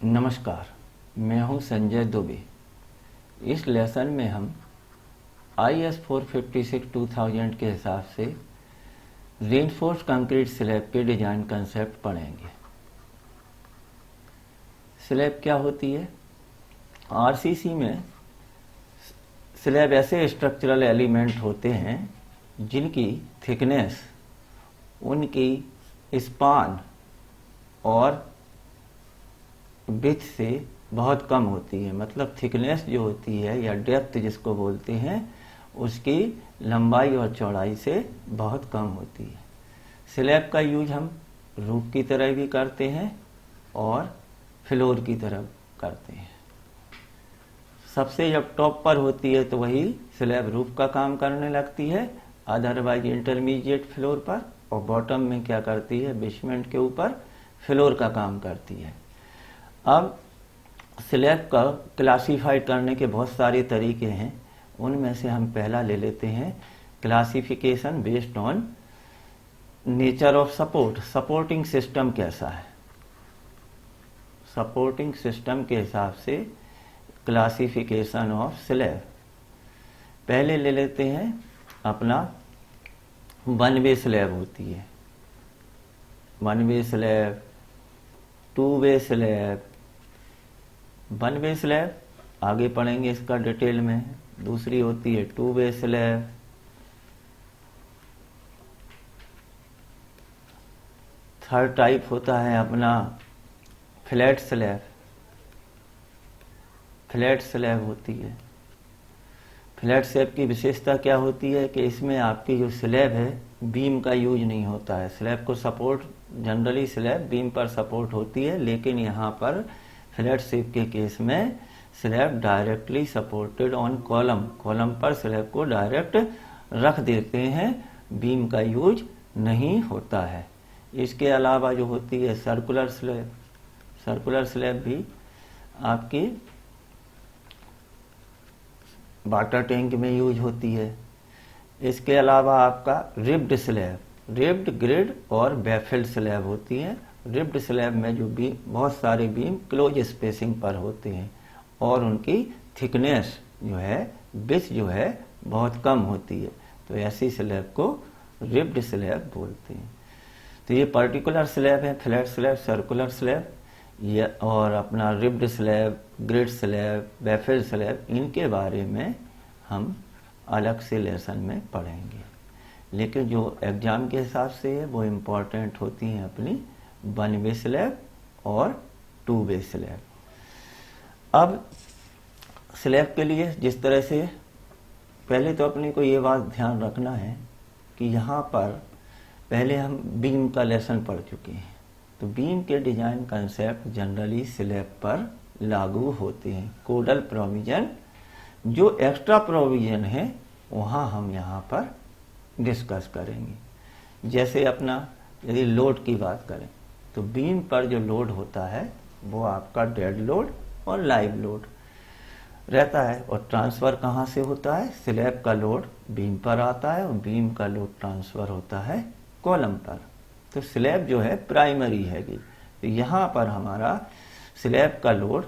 नमस्कार, मैं हूं संजय दुबे। इस लेसन में हम IS 456-2000 के हिसाब से रेनफोर्स्ड कंक्रीट स्लैब के डिजाइन कंसेप्ट पढ़ेंगे। स्लैब क्या होती है? RCC में स्लैब ऐसे स्ट्रक्चरल एलिमेंट होते हैं जिनकी थिकनेस उनकी स्पान और विड्थ से बहुत कम होती है। मतलब थिकनेस जो होती है या डेप्थ जिसको बोलते हैं, उसकी लंबाई और चौड़ाई से बहुत कम होती है। स्लैब का यूज हम रूफ की तरह भी करते हैं और फ्लोर की तरह करते हैं। सबसे जब टॉप पर होती है तो वही स्लैब रूफ का काम करने लगती है, अदरवाइज इंटरमीडिएट फ्लोर पर, और बॉटम में क्या करती है, बेसमेंट के ऊपर फ्लोर का काम करती है। अब स्लैब का क्लासीफाई करने के बहुत सारे तरीके हैं। उनमें से हम पहला ले लेते हैं classification based on nature of support. Supporting system कैसा है, सपोर्टिंग सिस्टम के हिसाब से क्लासिफिकेशन ऑफ स्लैब। पहले ले लेते हैं अपना वन वे स्लैब होती है, one way slab, two way slab. One way slab आगे पढ़ेंगे इसका डिटेल में। दूसरी होती है two way slab. Third type होता है अपना फ्लैट स्लैब, फ्लैट स्लैब होती है। फ्लैट स्लैब की विशेषता क्या होती है कि इसमें आपकी जो स्लैब है बीम का यूज नहीं होता है। स्लैब को सपोर्ट, जनरली स्लैब बीम पर सपोर्ट होती है, लेकिन यहाँ पर फ्लैट स्लैब के केस में slab directly supported on column, column पर स्लैब को डायरेक्ट रख देते हैं, बीम का यूज नहीं होता है। इसके अलावा जो होती है सर्कुलर स्लैब, सर्कुलर स्लैब भी आपकी वाटर टैंक में यूज होती है। इसके अलावा आपका रिब्ड स्लैब, रिब्ड, ग्रिड और बैफिल्ड स्लैब होती है। रिब्ड स्लैब में जो बीम, बहुत सारे बीम क्लोज स्पेसिंग पर होते हैं और उनकी थिकनेस जो है, विड्थ जो है, बहुत कम होती है, तो ऐसी स्लैब को रिब्ड स्लैब बोलते हैं। तो ये पर्टिकुलर स्लैब है, फ्लैट स्लैब, सर्कुलर स्लैब, ये और अपना ribbed slab, grid slab, बैफिल्ड slab, इनके बारे में हम अलग से लेसन में पढ़ेंगे। लेकिन जो एग्जाम के हिसाब से है वो इम्पोर्टेंट होती हैं अपनी वन वे स्लैब और टू वे स्लैब। अब स्लैब के लिए जिस तरह से, पहले तो अपने को ये बात ध्यान रखना है कि यहाँ पर पहले हम बीम का लेसन पढ़ चुके हैं, तो बीम के डिजाइन कंसेप्ट जनरली स्लैब पर लागू होते हैं। कोडल प्रोविजन, जो एक्स्ट्रा प्रोविजन है वहाँ हम यहाँ पर डिस्कस करेंगे। जैसे अपना यदि लोड की बात करें तो बीम पर जो लोड होता है वो आपका डेड लोड और लाइव लोड रहता है, और ट्रांसफ़र कहाँ से होता है, स्लैब का लोड बीम पर आता है और बीम का लोड ट्रांसफ़र होता है कॉलम पर। तो स्लैब जो है प्राइमरी हैगी। तो यहाँ पर हमारा स्लैब का लोड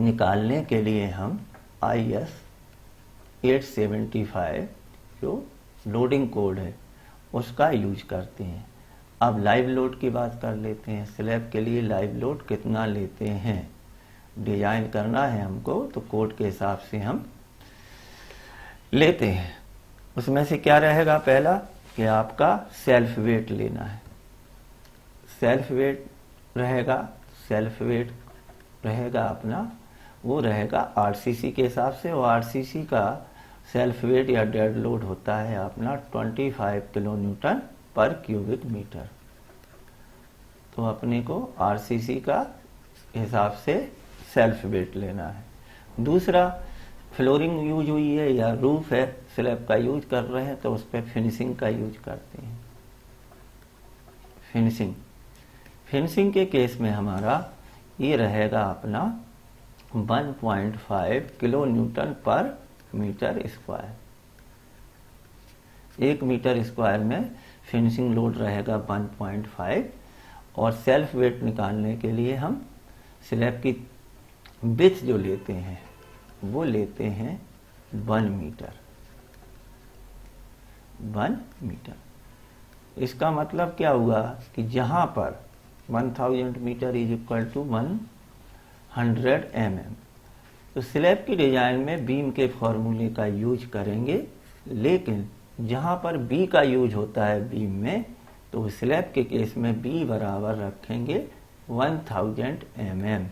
निकालने के लिए हम IS 875 जो लोडिंग कोड है उसका यूज करते हैं। अब लाइव लोड की बात कर लेते हैं। स्लैब के लिए लाइव लोड कितना लेते हैं, डिजाइन करना है हमको, तो कोड के हिसाब से हम लेते हैं। उसमें से क्या रहेगा, पहला कि आपका सेल्फ वेट लेना है। सेल्फ वेट रहेगा, सेल्फ वेट रहेगा अपना, वो रहेगा RCC के हिसाब से, और RCC का सेल्फ वेट या डेड लोड होता है अपना 25 किलो न्यूटन पर क्यूबिक मीटर। तो अपने को RCC का हिसाब से सेल्फ वेट लेना है। दूसरा, फ्लोरिंग यूज हुई है या रूफ है, स्लैब का यूज कर रहे हैं, तो उस पर फिनिशिंग का यूज करते हैं। फिनिशिंग, फिनिशिंग के केस में हमारा ये रहेगा अपना 1.5 kilo newton per metre square. 1 metre square में फिनिशिंग लोड रहेगा 1.5, और सेल्फ वेट निकालने के लिए हम स्लैब की विड्थ जो लेते हैं वो लेते हैं 1 मीटर। 1 मीटर। इसका मतलब क्या हुआ कि जहां पर 1000 metre is equal to 100 mm, तो स्लैब की डिजाइन में बीम के फॉर्मूले का यूज करेंगे, लेकिन जहां पर बी का यूज होता है बीम में, तो स्लैब के केस में बी बराबर रखेंगे 1000 mm।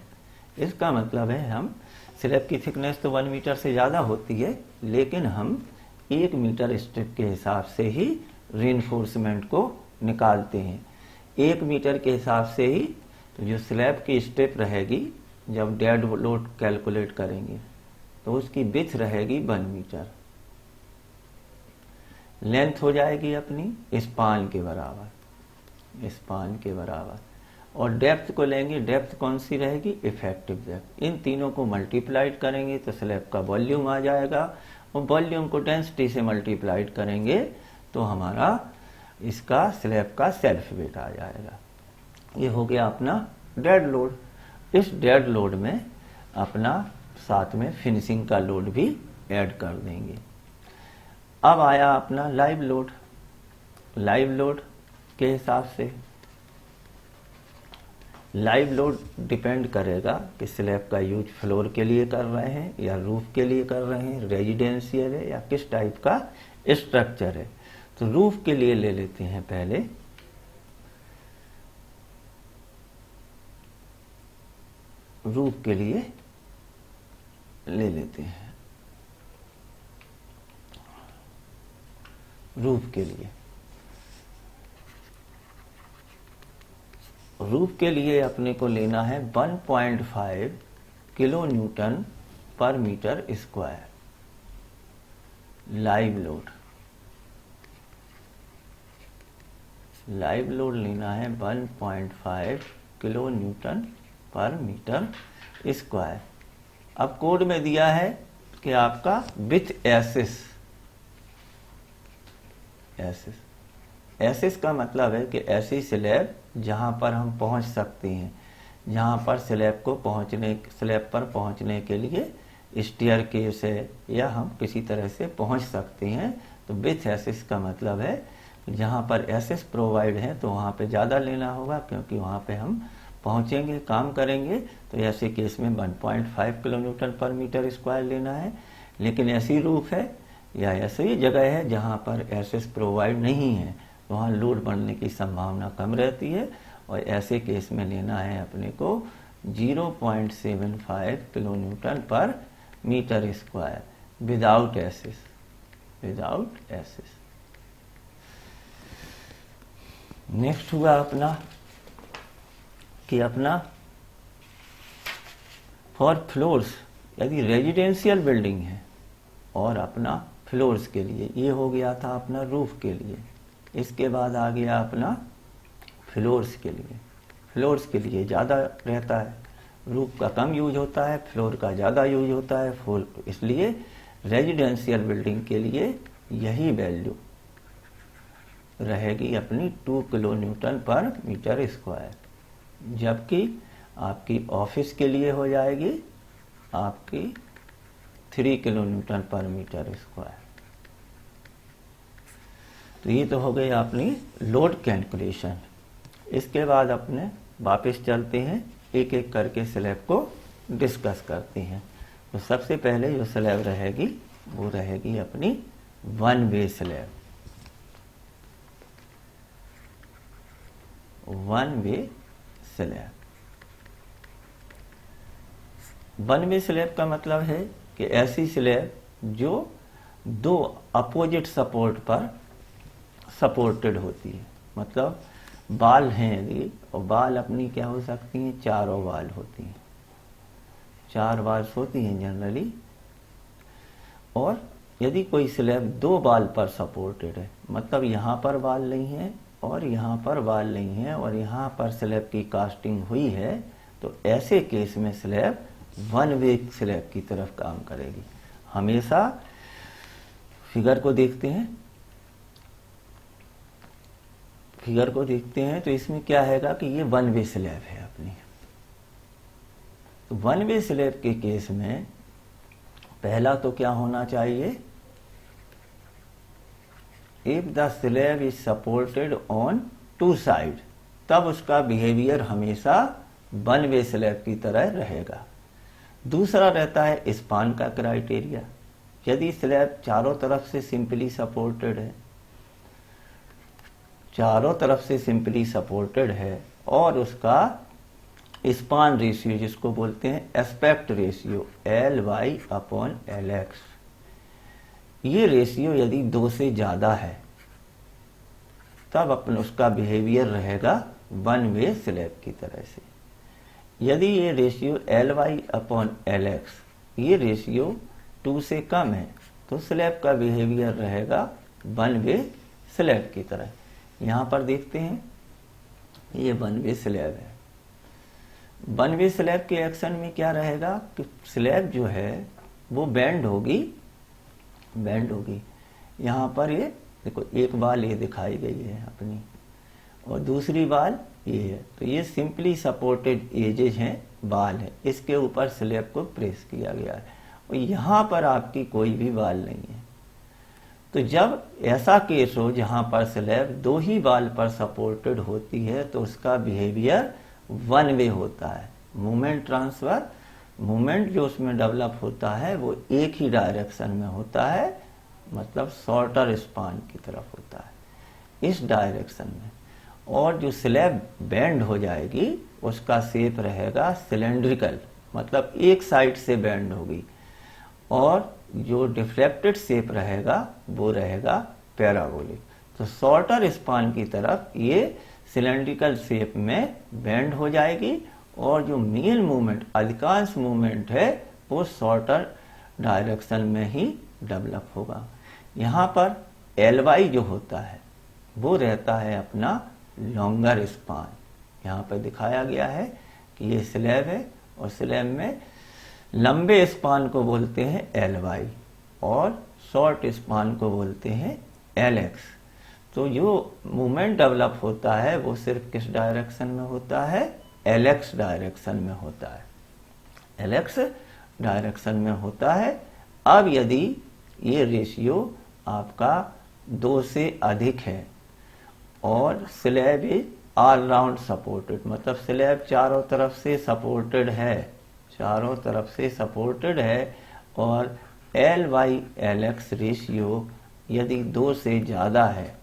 इसका मतलब है हम स्लैब की थिकनेस तो 1 मीटर से ज़्यादा होती है, लेकिन हम 1 मीटर स्ट्रिप के हिसाब से ही रीइंफोर्समेंट को निकालते हैं। 1 मीटर के हिसाब से ही तो जो स्लैब की स्ट्रिप रहेगी, जब डेड लोड कैलकुलेट करेंगे तो उसकी विड्थ रहेगी 1 मीटर। लेंथ हो जाएगी अपनी स्पान के बराबर, स्पान के बराबर। और डेप्थ को लेंगे, डेप्थ कौन सी रहेगी? Effective depth. इन तीनों को मल्टीप्लाइड करेंगे तो स्लैब का वॉल्यूम आ जाएगा, और वॉल्यूम को डेंसिटी से मल्टीप्लाइड करेंगे तो हमारा इसका स्लैब का सेल्फ वेट आ जाएगा। ये हो गया अपना डेड लोड। इस डेड लोड में अपना साथ में फिनिशिंग का लोड भी ऐड कर देंगे। अब आया अपना लाइव लोड। लाइव लोड के हिसाब से लाइव लोड डिपेंड करेगा कि स्लैब का यूज फ्लोर के लिए कर रहे हैं या रूफ के लिए कर रहे हैं, रेजिडेंशियल है या किस टाइप का स्ट्रक्चर है। तो रूफ के लिए ले लेते हैं पहले। रूफ के लिए ले लेते हैं। रूफ के लिए अपने को लेना है 1.5 kilo newton per metre square live load. Live load लेना है 1.5 kilo newton per metre square. अब कोड में दिया है कि आपका विथ एसिस। एसिस का मतलब है कि ऐसी स्लैब जहां पर हम पहुंच सकते हैं, जहां पर स्लैब पर पहुंचने के लिए स्टेयरकेस है या हम किसी तरह से पहुंच सकते हैं। तो विथ एसिस का मतलब है जहां पर एसिस प्रोवाइड है तो वहां पे ज़्यादा लेना होगा, क्योंकि वहां पे हम पहुंचेंगे, काम करेंगे। तो ऐसे केस में 1.5 kilo newton per metre square लेना है। लेकिन ऐसी रूफ है या ऐसी जगह है जहां पर एसिस प्रोवाइड नहीं है, वहाँ लोड बढ़ने की संभावना कम रहती है, और ऐसे केस में लेना है अपने को 0.75 kilo newton per metre square without एसिस। Next हुआ अपना कि अपना फॉर फ्लोर्स, यदि रेजिडेंशियल बिल्डिंग है और अपना फ्लोर्स के लिए, ये हो गया था अपना रूफ के लिए। इसके बाद आ गया अपना फ्लोर्स के लिए। फ्लोर्स के लिए ज़्यादा रहता है, रूफ का कम यूज होता है, फ्लोर का ज़्यादा यूज होता है। इसलिए रेजिडेंशियल बिल्डिंग के लिए यही वैल्यू रहेगी अपनी 2 kilo newton per metre square, जबकि आपकी ऑफिस के लिए हो जाएगी आपकी 3 kilo newton per metre square. तो ये तो हो गई अपनी लोड कैलकुलेशन। इसके बाद अपने वापस चलते हैं, एक एक करके स्लैब को डिस्कस करते हैं। तो सबसे पहले जो स्लैब रहेगी वो रहेगी अपनी 1 वे स्लैब। 1 वे स्लैब। 1 वे स्लैब का मतलब है कि ऐसी स्लैब जो 2 अपोजिट सपोर्ट पर सपोर्टेड होती है। मतलब बाल हैं यदि, और बाल अपनी क्या हो सकती हैं? 4 बाल होती हैं, 4 बाल्स होती हैं जनरली। और यदि कोई स्लैब 2 बाल पर सपोर्टेड है, मतलब यहाँ पर बाल नहीं है और यहाँ पर बाल नहीं है और यहाँ पर स्लैब की कास्टिंग हुई है, तो ऐसे केस में स्लैब 1 वे स्लैब की तरफ काम करेगी। हमेशा फिगर को देखते हैं, तो इसमें क्या हैगा कि ये 1 वे स्लैब है अपनी। तो वन वे स्लैब के केस में पहला तो क्या होना चाहिए, if the slab is supported on two side, तब उसका बिहेवियर हमेशा वन वे स्लैब की तरह रहेगा। दूसरा रहता है स्पान का क्राइटेरिया। यदि स्लैब चारों तरफ से सिंपली सपोर्टेड है, चारों तरफ से सिंपली सपोर्टेड है और उसका स्पान रेशियो जिसको बोलते हैं एस्पेक्ट रेशियो Ly/Lx, ये रेशियो यदि 2 से ज्यादा है तब अपन उसका बिहेवियर रहेगा वन वे स्लैब की तरह से। यदि ये रेशियो Ly/Lx ये रेशियो 2 से कम है तो स्लैब का बिहेवियर रहेगा वन वे स्लैब की तरह। यहां पर देखते हैं ये वन वे स्लैब है। वन वे स्लैब के एक्शन में क्या रहेगा कि स्लैब जो है वो बेंड होगी। यहाँ पर ये देखो एक बाल ये दिखाई गई है अपनी और दूसरी बाल ये है, तो ये सिंपली सपोर्टेड एजेज हैं, बाल है, इसके ऊपर स्लैब को प्रेस किया गया है और यहाँ पर आपकी कोई भी बाल नहीं है। तो जब ऐसा केस हो जहां पर स्लैब 2 ही बाल पर सपोर्टेड होती है तो उसका बिहेवियर वन वे होता है। मूवमेंट ट्रांसफर, मूवमेंट जो उसमें डेवलप होता है वो एक ही डायरेक्शन में होता है, मतलब शॉर्टर स्पान की तरफ होता है, इस डायरेक्शन में। और जो स्लैब बेंड हो जाएगी उसका शेप रहेगा सिलेंड्रिकल, मतलब एक साइड से बेंड होगी, और जो डिफ्लेक्टेड शेप रहेगा वो रहेगा पैराबोलिक। तो शॉर्टर स्पान की तरफ ये सिलेंड्रिकल शेप में बेंड हो जाएगी और जो मेन मूवमेंट, अधिकांश मूवमेंट है वो शॉर्टर डायरेक्शन में ही डेवलप होगा। यहाँ पर Ly जो होता है वो रहता है अपना लॉन्गर स्पान। यहाँ पर दिखाया गया है कि ये स्लैब है और स्लैब में लंबे स्पान को बोलते हैं Ly और शॉर्ट स्पान को बोलते हैं Lx। तो जो मूवमेंट डेवलप होता है वो सिर्फ किस डायरेक्शन में होता है, Lx डायरेक्शन में होता है, Lx डायरेक्शन में होता है। अब यदि ये रेशियो आपका 2 से अधिक है और slab is all round supported, मतलब स्लैब चारों तरफ से सपोर्टेड है, चारों तरफ से सपोर्टेड है और Ly/Lx रेशियो यदि 2 से ज्यादा है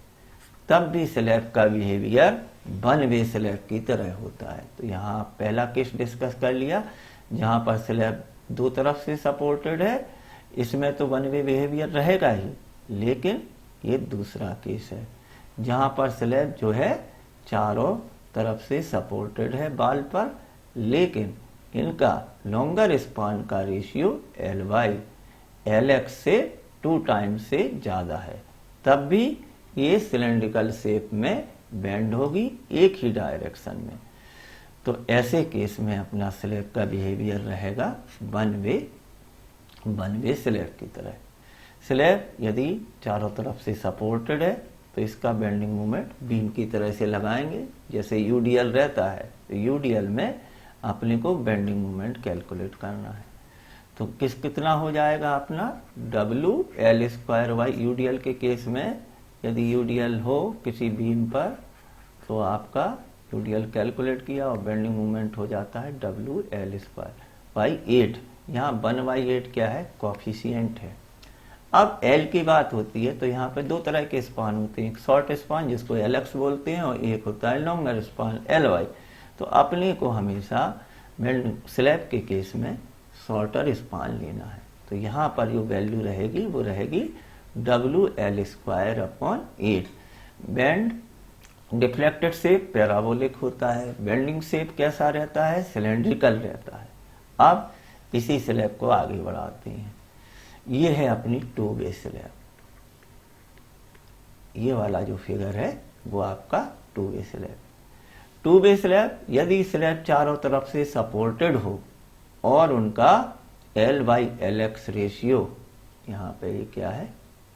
तब भी स्लैब का बिहेवियर वन वे स्लैब की तरह होता है। तो यहाँ पहला केस डिस्कस कर लिया जहाँ पर स्लैब 2 तरफ से सपोर्टेड है, इसमें तो वन वे बिहेवियर रहेगा ही, लेकिन ये दूसरा केस है जहाँ पर स्लैब जो है चारों तरफ से सपोर्टेड है बाल पर, लेकिन इनका लॉन्गर स्पान का रेशियो Ly/Lx से 2 टाइम्स से ज्यादा है, तब भी ये सिलेंड्रिकल शेप में बेंड होगी एक ही डायरेक्शन में। तो ऐसे केस में अपना स्लैब का बिहेवियर रहेगा वन वे स्लैब की तरह। स्लैब यदि चारों तरफ से सपोर्टेड है तो इसका बेंडिंग मोमेंट बीम की तरह से लगाएंगे, जैसे यूडीएल रहता है तो यूडीएल में अपने को बेंडिंग मोमेंट कैलकुलेट करना है। तो कितना हो जाएगा अपना WL² यूडीएल के केस में यदि यूडीएल हो किसी बीम पर तो आपका यूडीएल कैलकुलेट किया और बेंडिंग मोमेंट हो जाता है WL²/8। यहाँ 1/8 क्या है, कॉफिशिएंट है। अब L की बात होती है तो यहाँ पे 2 तरह के स्पान होते हैं, एक शॉर्ट स्पान जिसको Lx बोलते हैं और एक होता है लॉन्गर स्पान Ly। तो अपने को हमेशा स्लैब के केस में शॉर्टर स्पान लेना है। तो यहाँ पर जो वैल्यू रहेगी वो रहेगी WL²/8। Bend deflected shape parabolic होता है, बेंडिंग शेप कैसा रहता है, सिलेंड्रिकल रहता है। अब इसी स्लैब को आगे बढ़ाते हैं। ये है अपनी 2 वे स्लैब, ये वाला जो फिगर है वो आपका 2 वे स्लैब। 2 वे स्लैब यदि स्लैब चारों तरफ से सपोर्टेड हो और उनका L/Lx रेशियो, यहाँ पे ये क्या है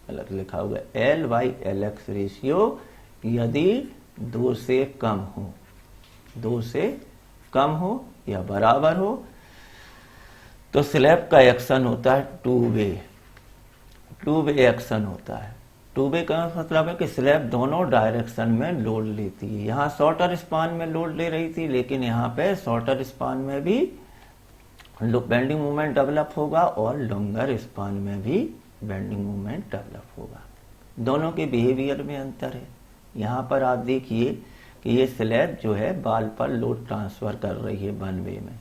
अलग लिखा हुआ है, L/Lx रेशियो यदि 2 से कम हो, 2 से कम हो या बराबर हो तो स्लैब का एक्शन होता है टू वे एक्शन होता है। टू वे का मतलब है कि स्लैब दोनों डायरेक्शन में लोड लेती है। यहाँ शॉर्टर स्पान में लोड ले रही थी, लेकिन यहाँ पे शॉर्टर स्पान में भी बेंडिंग मोमेंट डेवलप होगा और लॉन्गर स्पान में भी बेंडिंग मोमेंट डेवलप होगा। दोनों के बिहेवियर में अंतर है। यहाँ पर आप देखिए कि ये स्लैब जो है बाल पर लोड ट्रांसफर कर रही है वन वे में।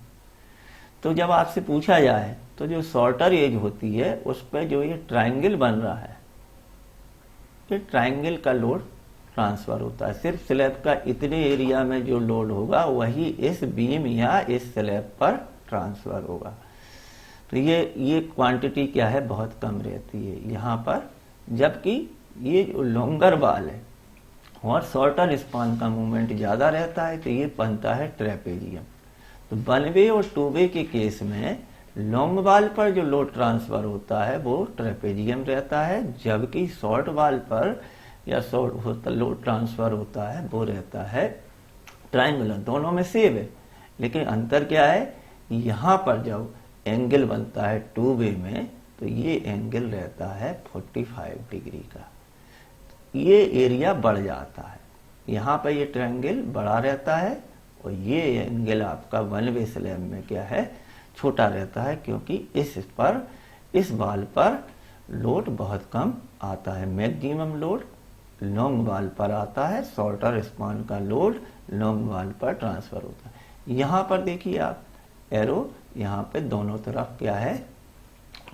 तो जब आपसे पूछा जाए तो जो शॉर्टर एज होती है उस पर जो ये ट्रायंगल बन रहा है, ये ट्रायंगल का लोड ट्रांसफर होता है। सिर्फ स्लैब का इतने एरिया में जो लोड होगा वही इस बीम या इस स्लैब पर ट्रांसफर होगा। तो ये क्वांटिटी क्या है, बहुत कम रहती है यहाँ पर। जबकि ये जो लॉन्गर बाल है और शॉर्टर स्पान का मूवमेंट ज्यादा रहता है, तो ये बनता है ट्रेपेजियम। तो वन वे और टू वे के केस में लॉन्ग बाल पर जो लोड ट्रांसफर होता है वो ट्रेपेजियम रहता है, जबकि शॉर्ट बाल पर या शॉर्ट लोड ट्रांसफर होता है वो रहता है ट्रायंगुलर। दोनों में सेम है, लेकिन अंतर क्या है, यहाँ पर जब एंगल बनता है टू वे में तो ये एंगल रहता है 45 डिग्री का। ये एरिया बढ़ जाता है, यहाँ पर ये ट्रायंगल बड़ा रहता है और ये एंगल आपका वन वे स्लैब में क्या है, छोटा रहता है, क्योंकि इस बाल पर लोड बहुत कम आता है। मैक्सिमम लोड लॉन्ग बाल पर आता है, शॉर्टर स्पान का लोड लॉन्ग बाल पर ट्रांसफर होता है। यहाँ पर देखिए आप एरो, यहाँ पे दोनों तरफ क्या है,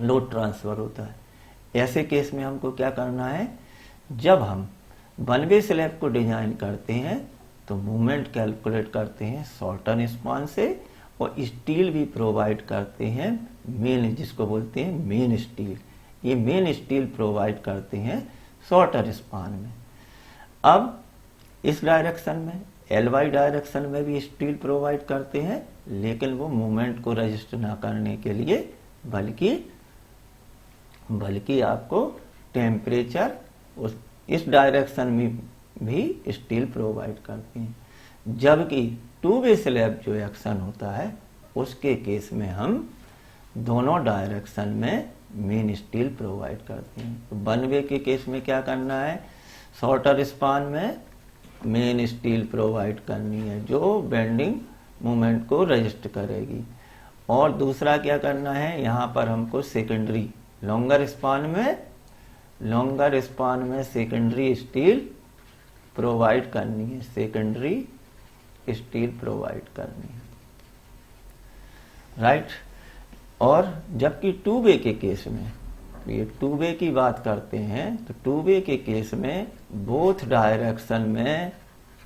लोड ट्रांसफर होता है। ऐसे केस में हमको क्या करना है, जब हम वन वे स्लैब को डिजाइन करते हैं तो मूवमेंट कैलकुलेट करते हैं शॉर्टर स्पान से, और स्टील भी प्रोवाइड करते हैं मेन, जिसको बोलते हैं मेन स्टील। ये मेन स्टील प्रोवाइड करते हैं शॉर्टर स्पान में। अब इस डायरेक्शन में LY डायरेक्शन में भी स्टील प्रोवाइड करते हैं, लेकिन वो मूवमेंट को रजिस्ट ना करने के लिए, बल्कि आपको टेम्परेचर इस डायरेक्शन में भी स्टील प्रोवाइड करती हैं। जबकि टू वे स्लैब जो एक्शन होता है उसके केस में हम दोनों डायरेक्शन में मेन स्टील प्रोवाइड करते हैं। तो वन वे के केस में क्या करना है, शॉर्टर स्पान में मेन स्टील प्रोवाइड करनी है जो बेंडिंग मूवमेंट को रजिस्ट करेगी, और दूसरा क्या करना है, यहाँ पर हमको सेकेंडरी लॉन्गर स्पान में सेकेंडरी स्टील प्रोवाइड करनी है, सेकेंडरी स्टील प्रोवाइड करनी है, राइट। और जबकि टू वे के केस में, तो ये टू वे की बात करते हैं, तो टू वे के केस में बोथ डायरेक्शन में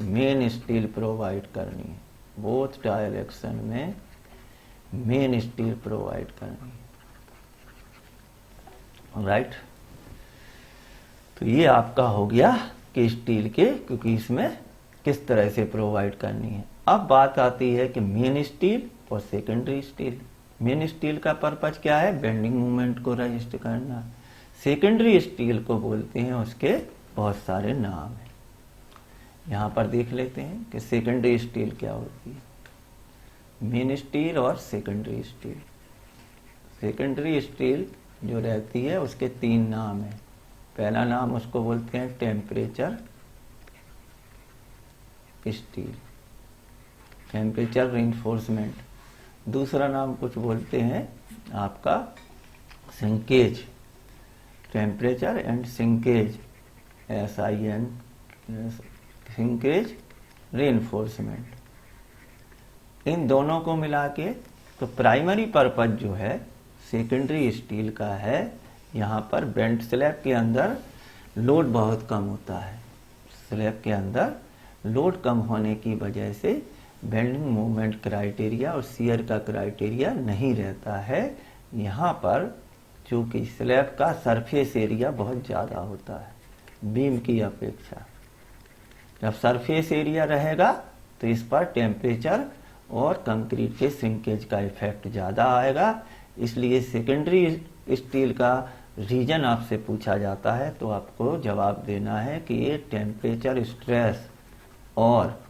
मेन स्टील प्रोवाइड करनी है, बोथ डायरेक्शन में मेन स्टील प्रोवाइड करनी है, राइट। तो ये आपका हो गया कि स्टील के, क्योंकि इसमें किस तरह से प्रोवाइड करनी है। अब बात आती है कि मेन स्टील और सेकेंडरी स्टील। मेन स्टील का पर्पज क्या है, बेंडिंग मूवमेंट को रजिस्ट करना। सेकेंडरी स्टील को बोलते हैं, उसके बहुत सारे नाम हैं। यहाँ पर देख लेते हैं कि सेकेंडरी स्टील क्या होती है। मेन स्टील और सेकेंडरी स्टील। सेकेंडरी स्टील जो रहती है उसके 3 नाम हैं। पहला नाम उसको बोलते हैं टेम्परेचर स्टील, टेम्परेचर रिइंफोर्समेंट। दूसरा नाम कुछ बोलते हैं आपका sinkage, temperature and sinkage, SIN, sinkage reinforcement. इन दोनों को मिला के तो प्राइमरी पर्पज जो है सेकेंडरी स्टील का है, यहाँ पर बेंट स्लैब के अंदर लोड बहुत कम होता है। स्लैब के अंदर लोड कम होने की वजह से बेंडिंग मूवमेंट क्राइटेरिया और शियर का क्राइटेरिया नहीं रहता है। यहाँ पर चूंकि स्लैब का सरफेस एरिया बहुत ज़्यादा होता है बीम की अपेक्षा, जब सरफेस एरिया रहेगा तो इस पर टेम्परेचर और कंक्रीट के श्रिंकेज का इफेक्ट ज़्यादा आएगा। इसलिए सेकेंडरी स्टील का रीजन आपसे पूछा जाता है तो आपको जवाब देना है कि ये टेम्परेचर स्ट्रेस और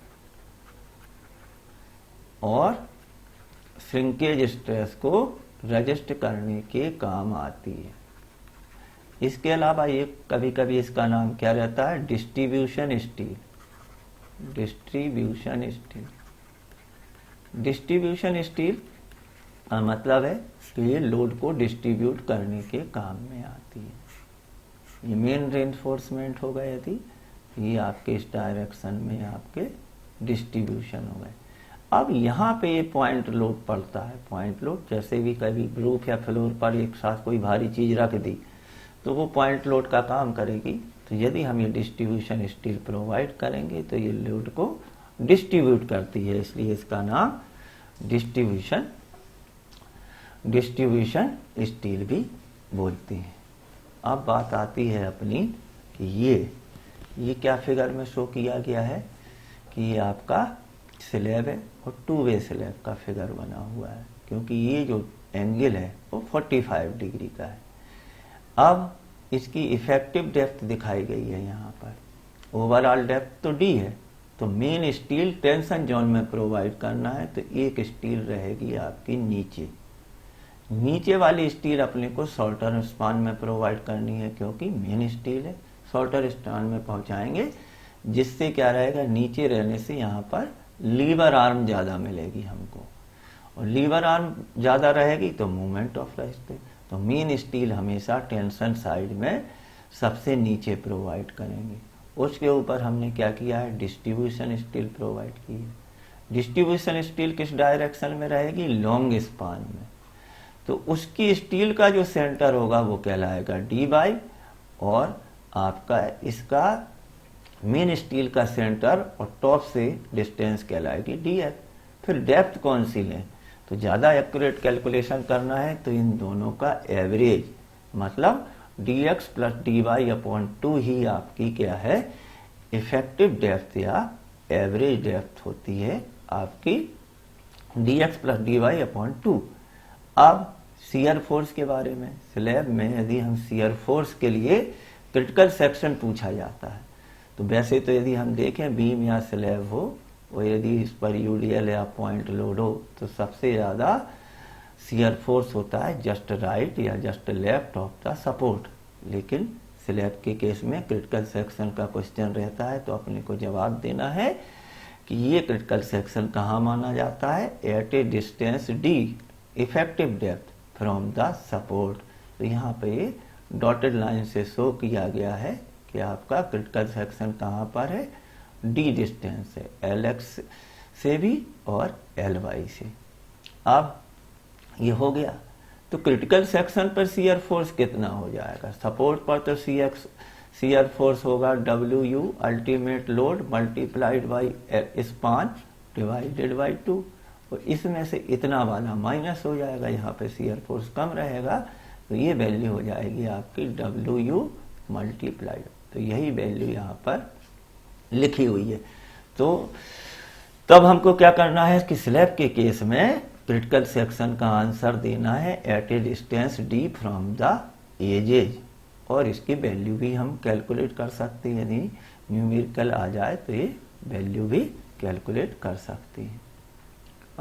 श्रिंकेज स्ट्रेस को रजिस्ट करने के काम आती है। इसके अलावा ये कभी कभी इसका नाम क्या रहता है, distribution steel. Distribution steel, distribution steel का मतलब है कि ये लोड को डिस्ट्रीब्यूट करने के काम में आती है। ये मेन रेनफोर्समेंट होगा यदि ये आपके इस डायरेक्शन में आपके डिस्ट्रीब्यूशन हो गए। अब यहाँ पे ये पॉइंट लोड पड़ता है। पॉइंट लोड जैसे भी कभी रूफ या फ्लोर पर एक साथ कोई भारी चीज रख दी तो वो पॉइंट लोड का काम करेगी। तो यदि हम ये डिस्ट्रीब्यूशन स्टील प्रोवाइड करेंगे तो ये लोड को डिस्ट्रीब्यूट करती है, इसलिए इसका नाम डिस्ट्रीब्यूशन स्टील भी बोलती हैं। अब बात आती है अपनी कि ये क्या फिगर में शो किया गया है कि ये आपका स्लैब है और 2 वे स्लैब का फिगर बना हुआ है, क्योंकि ये जो एंगल है वो 45 डिग्री का है। अब इसकी इफेक्टिव डेप्थ दिखाई गई है यहाँ पर। ओवरऑल डेप्थ तो डी है, तो मेन स्टील टेंशन जोन में प्रोवाइड करना है, तो एक स्टील रहेगी आपकी नीचे वाली स्टील अपने को शॉर्टर स्पान में प्रोवाइड करनी है, क्योंकि मेन स्टील है। शॉर्टर स्पान में पहुंचाएंगे जिससे क्या रहेगा, नीचे रहने से यहाँ पर लीवर आर्म ज्यादा मिलेगी हमको, और लीवर आर्म ज्यादा रहेगी तो मूवमेंट ऑफ राइट। तो मेन स्टील हमेशा टेंशन साइड में सबसे नीचे प्रोवाइड करेंगे। उसके ऊपर हमने क्या किया है, डिस्ट्रीब्यूशन स्टील प्रोवाइड की है। डिस्ट्रीब्यूशन स्टील किस डायरेक्शन में रहेगी, लॉन्ग स्पान में। तो उसकी स्टील का जो सेंटर होगा वो कहलाएगा डी बाई, और आपका इसका मेन स्टील का सेंटर और टॉप से डिस्टेंस कहलाएगी डी एच। फिर डेप्थ कौन सी लें, तो ज्यादा एक्यूरेट कैलकुलेशन करना है तो इन दोनों का एवरेज, मतलब d x plus d y upon 2 ही आपकी क्या है, इफेक्टिव डेप्थ या एवरेज डेप्थ होती है आपकी d x plus d y upon 2। अब शियर फोर्स के बारे में, स्लैब में यदि हम शियर फोर्स के लिए क्रिटिकल सेक्शन पूछा जाता है, तो वैसे तो यदि हम देखें बीम या स्लैब हो और यदि इस पर यूडीएल या पॉइंट लोड हो तो सबसे ज्यादा शियर फोर्स होता है जस्ट राइट या just left of the support. लेकिन स्लैब के केस में क्रिटिकल सेक्शन का क्वेश्चन रहता है, तो अपने को जवाब देना है कि ये क्रिटिकल सेक्शन कहाँ माना जाता है, at a distance d effective depth from the support. तो यहाँ पे डॉटेड लाइन से शो किया गया है कि आपका क्रिटिकल सेक्शन कहाँ पर है, डी डिस्टेंस है, एल एक्स से भी और एल वाई से। अब ये हो गया, तो क्रिटिकल सेक्शन पर शियर फोर्स कितना हो जाएगा, सपोर्ट पर तो शियर फोर्स होगा W you ultimate load multiplied by span divided by 2, और इसमें से इतना वाला माइनस हो जाएगा, यहाँ पे शियर फोर्स कम रहेगा, तो ये वैल्यू हो जाएगी आपकी डब्ल्यू यू मल्टीप्लाइड। तो यही वैल्यू यहाँ पर लिखी हुई है। तो तब हमको क्या करना है कि स्लैब के केस में क्रिटिकल सेक्शन का आंसर देना है at a distance d from the edges, और इसकी वैल्यू भी हम कैलकुलेट कर सकते हैं। यदि न्यूमेरिकल आ जाए तो ये वैल्यू भी कैलकुलेट कर सकते हैं।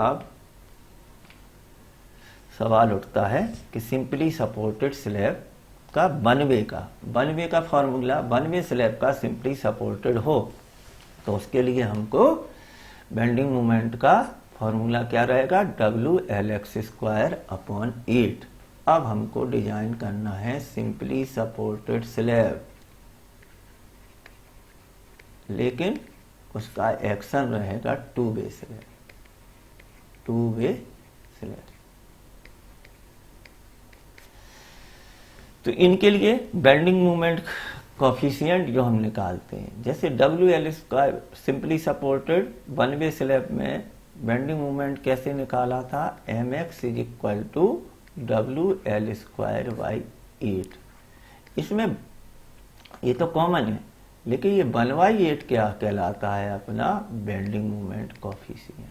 अब सवाल उठता है कि सिंपली सपोर्टेड स्लैब का वन वे का फॉर्मूला, वन वे स्लैब का सिंपली सपोर्टेड हो तो उसके लिए हमको बेंडिंग मोमेंट का फॉर्मूला क्या रहेगा, W L x square upon 8। अब हमको डिजाइन करना है सिंपली सपोर्टेड स्लैब, लेकिन उसका एक्शन रहेगा 2 वे स्लैब, 2 वे स्लैब। तो इनके लिए बेंडिंग मोमेंट कोफिशिएंट जो हम निकालते हैं, जैसे डब्ल्यू l square simply supported one way slab में बेंडिंग मोमेंट कैसे निकाला था, m x is equal to डब्ल्यू एल स्क्वायर बाई 8। इसमें ये तो कॉमन है, लेकिन ये 1/8 क्या कहलाता है, अपना बेंडिंग मोमेंट कोफिशिएंट।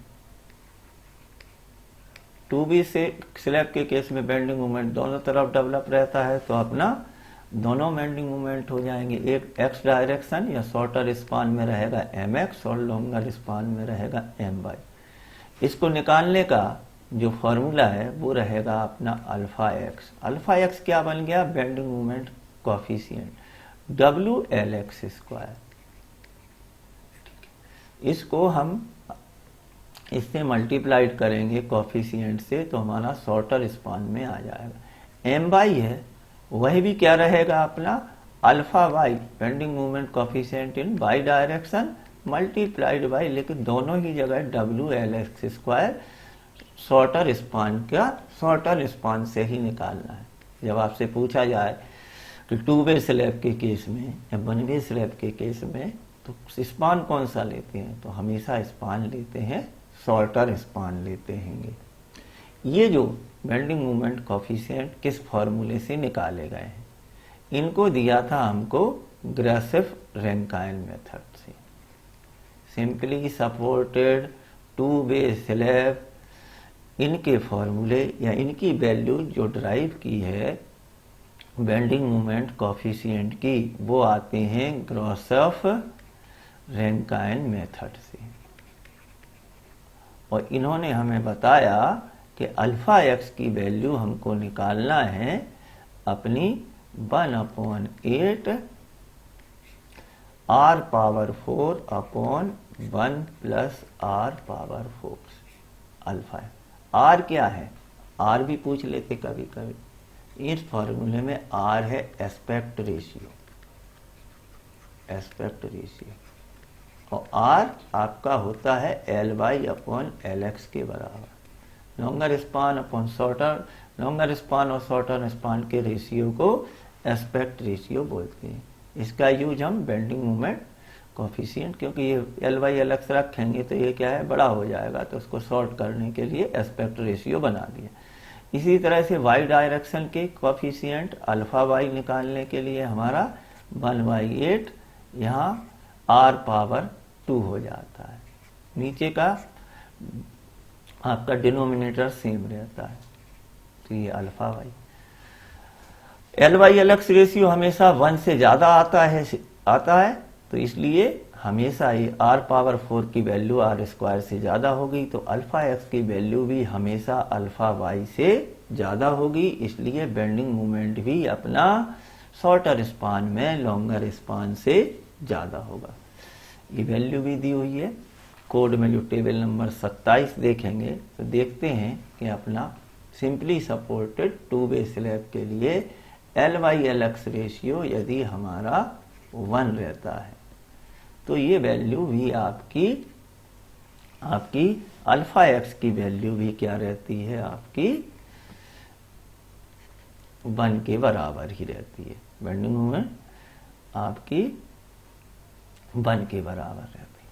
2B से स्लैब के केस में बेंडिंग मोमेंट दोनों तरफ डेवलप रहता है, तो अपना दोनों बेंडिंग मोमेंट हो जाएंगे, एक एक्स डायरेक्शन या शॉर्टर स्पान में रहेगा mx और लॉन्गर स्पान में रहेगा my। इसको निकालने का जो फॉर्मूला है वो रहेगा अपना अल्फा एक्स। अल्फा एक्स क्या बन गया? Bending moment coefficient, WL(x²). इसको हम इससे मल्टीप्लाइड करेंगे कोफिशिएंट से तो हमारा शॉर्टर स्पान में आ जाएगा। My है वह भी क्या रहेगा अपना alpha y, bending moment coefficient in y direction multiplied by, लेकिन दोनों ही जगह WL(x²) शॉर्टर स्पान का शॉर्टर स्पान से ही निकालना है। जब आपसे पूछा जाए कि 2 वे स्लैब के केस में या 1 वे स्लैब के केस में तो स्पान कौन सा लेते हैं, तो हमेशा स्पान लेते हैं, शॉर्टर स्पान लेते हैं। ये जो बेंडिंग मोमेंट कोफिशिएंट किस फॉर्मूले से निकाले गए हैं, इनको दिया था हमको ग्रासिफ-रैंकाइन मेथड से। सिंपली सपोर्टेड 2 वे स्लैब, इनके फॉर्मूले या इनकी वैल्यू जो ड्राइव की है बेंडिंग मोमेंट कोफिशिएंट की, वो आते हैं ग्रासिफ-रैंकाइन मेथड से। और इन्होंने हमें बताया कि अल्फा एक्स की वैल्यू हमको निकालना है अपनी 1/8 r⁴/1 + r⁴ अल्फा। आर क्या है? आर भी पूछ लेते कभी कभी। इस फॉर्मूले में आर है एस्पेक्ट रेशियो, एस्पेक्ट रेशियो, और आर आपका होता है L/Lx के बराबर। Longer span upon shorter, longer span और शॉर्टर स्पान के रेशियो को एस्पेक्ट रेशियो बोलते हैं। इसका यूज हम बेंडिंग मोमेंट कोफिशिएंट, क्योंकि ये L/Lx रखेंगे तो ये क्या है, बड़ा हो जाएगा, तो उसको शॉर्ट करने के लिए एस्पेक्ट रेशियो बना दिया। इसी तरह से वाई डायरेक्शन के कोफिशिएंट अल्फा वाई निकालने के लिए हमारा 1/8 यहाँ r⁴ हो जाता है। नीचे का आपका डिनोमिनेटर सेम रहता है, तो ये अल्फा वाई। L/Lx रेशियो हमेशा 1 से ज्यादा आता है, तो इसलिए हमेशा ये r⁴ की वैल्यू r² से ज्यादा होगी, तो अल्फा एक्स की वैल्यू भी हमेशा अल्फा वाई से ज्यादा होगी। इसलिए बेंडिंग मोमेंट भी अपना शॉर्टर स्पान में लॉन्गर स्पान से ज्यादा होगा। ये वैल्यू भी दी हुई है कोड में, जो टेबल नंबर 27 देखेंगे तो देखते हैं कि अपना सिंपली सपोर्टेड 2 वे स्लैब के लिए L/Lx रेशियो यदि हमारा 1 रहता है तो ये वैल्यू भी आपकी अल्फा एक्स की वैल्यू भी क्या रहती है, आपकी 1 के बराबर ही रहती है। बेंडिंग मोमेंट आपकी 1 के बराबर रहती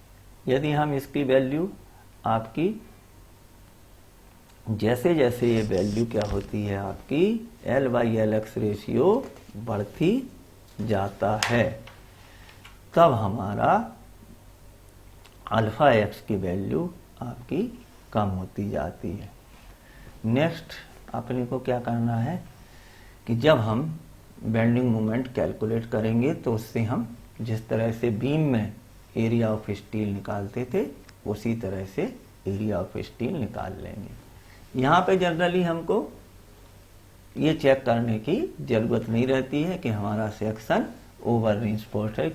है। यदि हम इसकी वैल्यू आपकी जैसे जैसे ये वैल्यू क्या होती है आपकी L/Lx रेशियो बढ़ती जाता है, तब हमारा अल्फा एक्स की वैल्यू आपकी कम होती जाती है। नेक्स्ट अपने को क्या करना है कि जब हम बेंडिंग मोमेंट कैलकुलेट करेंगे तो उससे हम जिस तरह से बीम में एरिया ऑफ स्टील निकालते थे उसी तरह से एरिया ऑफ स्टील निकाल लेंगे। यहाँ पे जनरली हमको ये चेक करने की जरूरत नहीं रहती है कि हमारा सेक्शन ओवर रीइंफोर्स्ड है,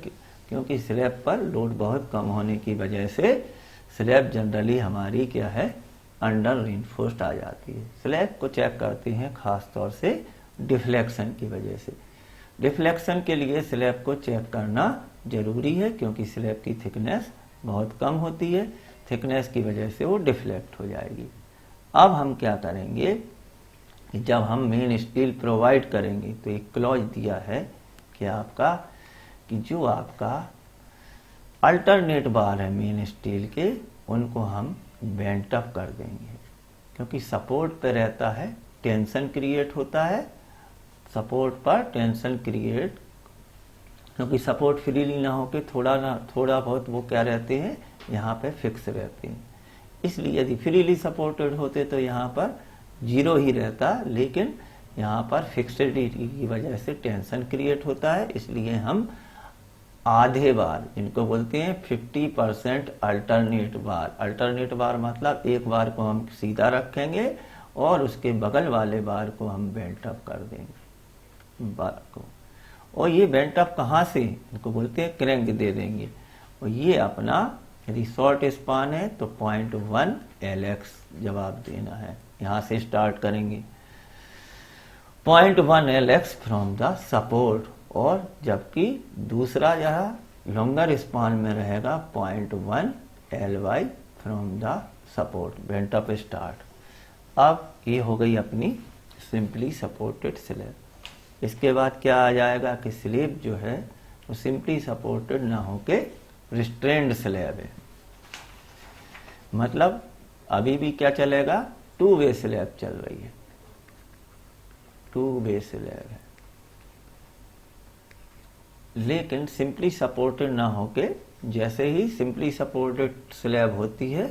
क्योंकि स्लैब पर लोड बहुत कम होने की वजह से स्लैब जनरली हमारी क्या है, अंडर रीइंफोर्स्ड आ जाती है। स्लैब को चेक करते हैं खास तौर से डिफ्लेक्शन की वजह से। डिफ्लेक्शन के लिए स्लैब को चेक करना जरूरी है, क्योंकि स्लैब की थिकनेस बहुत कम होती है, थिकनेस की वजह से वो डिफ्लेक्ट हो जाएगी। अब हम क्या करेंगे कि जब हम मेन स्टील प्रोवाइड करेंगे तो एक क्लॉज दिया है कि आपका कि जो आपका अल्टरनेट बार है मेन स्टील के, उनको हम बेंट अप कर देंगे, क्योंकि सपोर्ट पे रहता है, टेंशन क्रिएट होता है, सपोर्ट पर टेंशन क्रिएट, क्योंकि सपोर्ट फ्रीली ना होके थोड़ा बहुत वो क्या रहते हैं, यहाँ पे फिक्स रहते हैं। इसलिए यदि फ्रीली सपोर्टेड होते तो यहाँ पर 0 ही रहता, लेकिन यहाँ पर फिक्सिडिटी की वजह से टेंशन क्रिएट होता है। इसलिए हम आधे बार, इनको बोलते हैं 50% अल्टरनेट बार। अल्टरनेट बार मतलब एक बार को हम सीधा रखेंगे और उसके बगल वाले बार को हम बेंट अप कर देंगे बार को, और ये बेंट अप कहाँ से, इनको बोलते हैं क्रैंक दे देंगे। और ये अपना यदि शॉर्ट स्पान है तो 0.1 LX जवाब देना है। यहाँ से स्टार्ट करेंगे 0.1 LX फ्रॉम द सपोर्ट, और जबकि दूसरा जहाँ लॉन्गर स्पान में रहेगा 0.1 LY from the support. Bent up start. अब ये हो गई अपनी सिंपली सपोर्टेड स्लैब। इसके बाद क्या आ जाएगा कि स्लैब जो है वो सिंपली सपोर्टेड ना होके रिस्ट्रेंड स्लैब है। मतलब अभी भी क्या चलेगा, 2 वे स्लैब चल रही है, 2 वे स्लैब है, लेकिन सिंपली सपोर्टेड ना होके जैसे ही सिंपली सपोर्टेड स्लैब होती है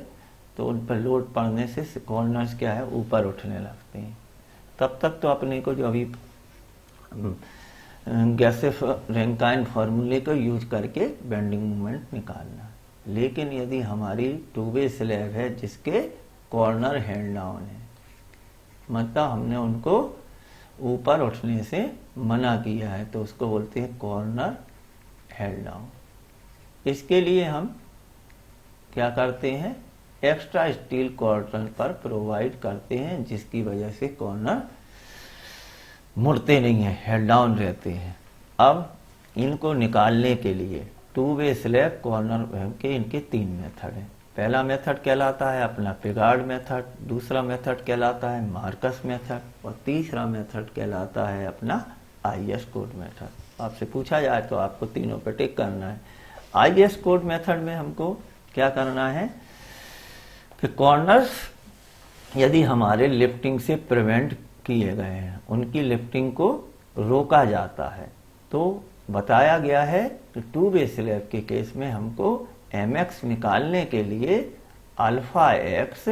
तो उन पर लोड पड़ने से कॉर्नर्स क्या है ऊपर उठने लगते हैं। तब तक तो अपने को जो अभी गैसेफ-रैंकाइन फार्मूले को यूज करके बेंडिंग मोमेंट निकालना। लेकिन यदि हमारी 2 वे स्लैब है जिसके कॉर्नर हेड डाउन है, मतलब हमने उनको ऊपर उठने से मना किया है, तो उसको बोलते हैं कॉर्नर हेड डाउन। इसके लिए हम क्या करते हैं, एक्स्ट्रा स्टील कॉर्नर पर प्रोवाइड करते हैं, जिसकी वजह से कॉर्नर मुड़ते नहीं हैं, हेड डाउन रहते हैं। अब इनको निकालने के लिए 2 वे स्लैब कॉर्नर के इनके 3 मेथड हैं। पहला मेथड कहलाता है अपना पिगार्ड मेथड, दूसरा मेथड कहलाता है मार्कस मेथड, और तीसरा मेथड कहलाता है अपना IS कोड मेथड। आपसे पूछा जाए तो आपको तीनों पे टिक करना है। IS कोड मेथड में हमको क्या करना है कि कॉर्नर्स यदि हमारे लिफ्टिंग से प्रिवेंट किए गए हैं, उनकी लिफ्टिंग को रोका जाता है, तो बताया गया है कि 2 वे स्लैब के केस में हमको MX निकालने के लिए alpha x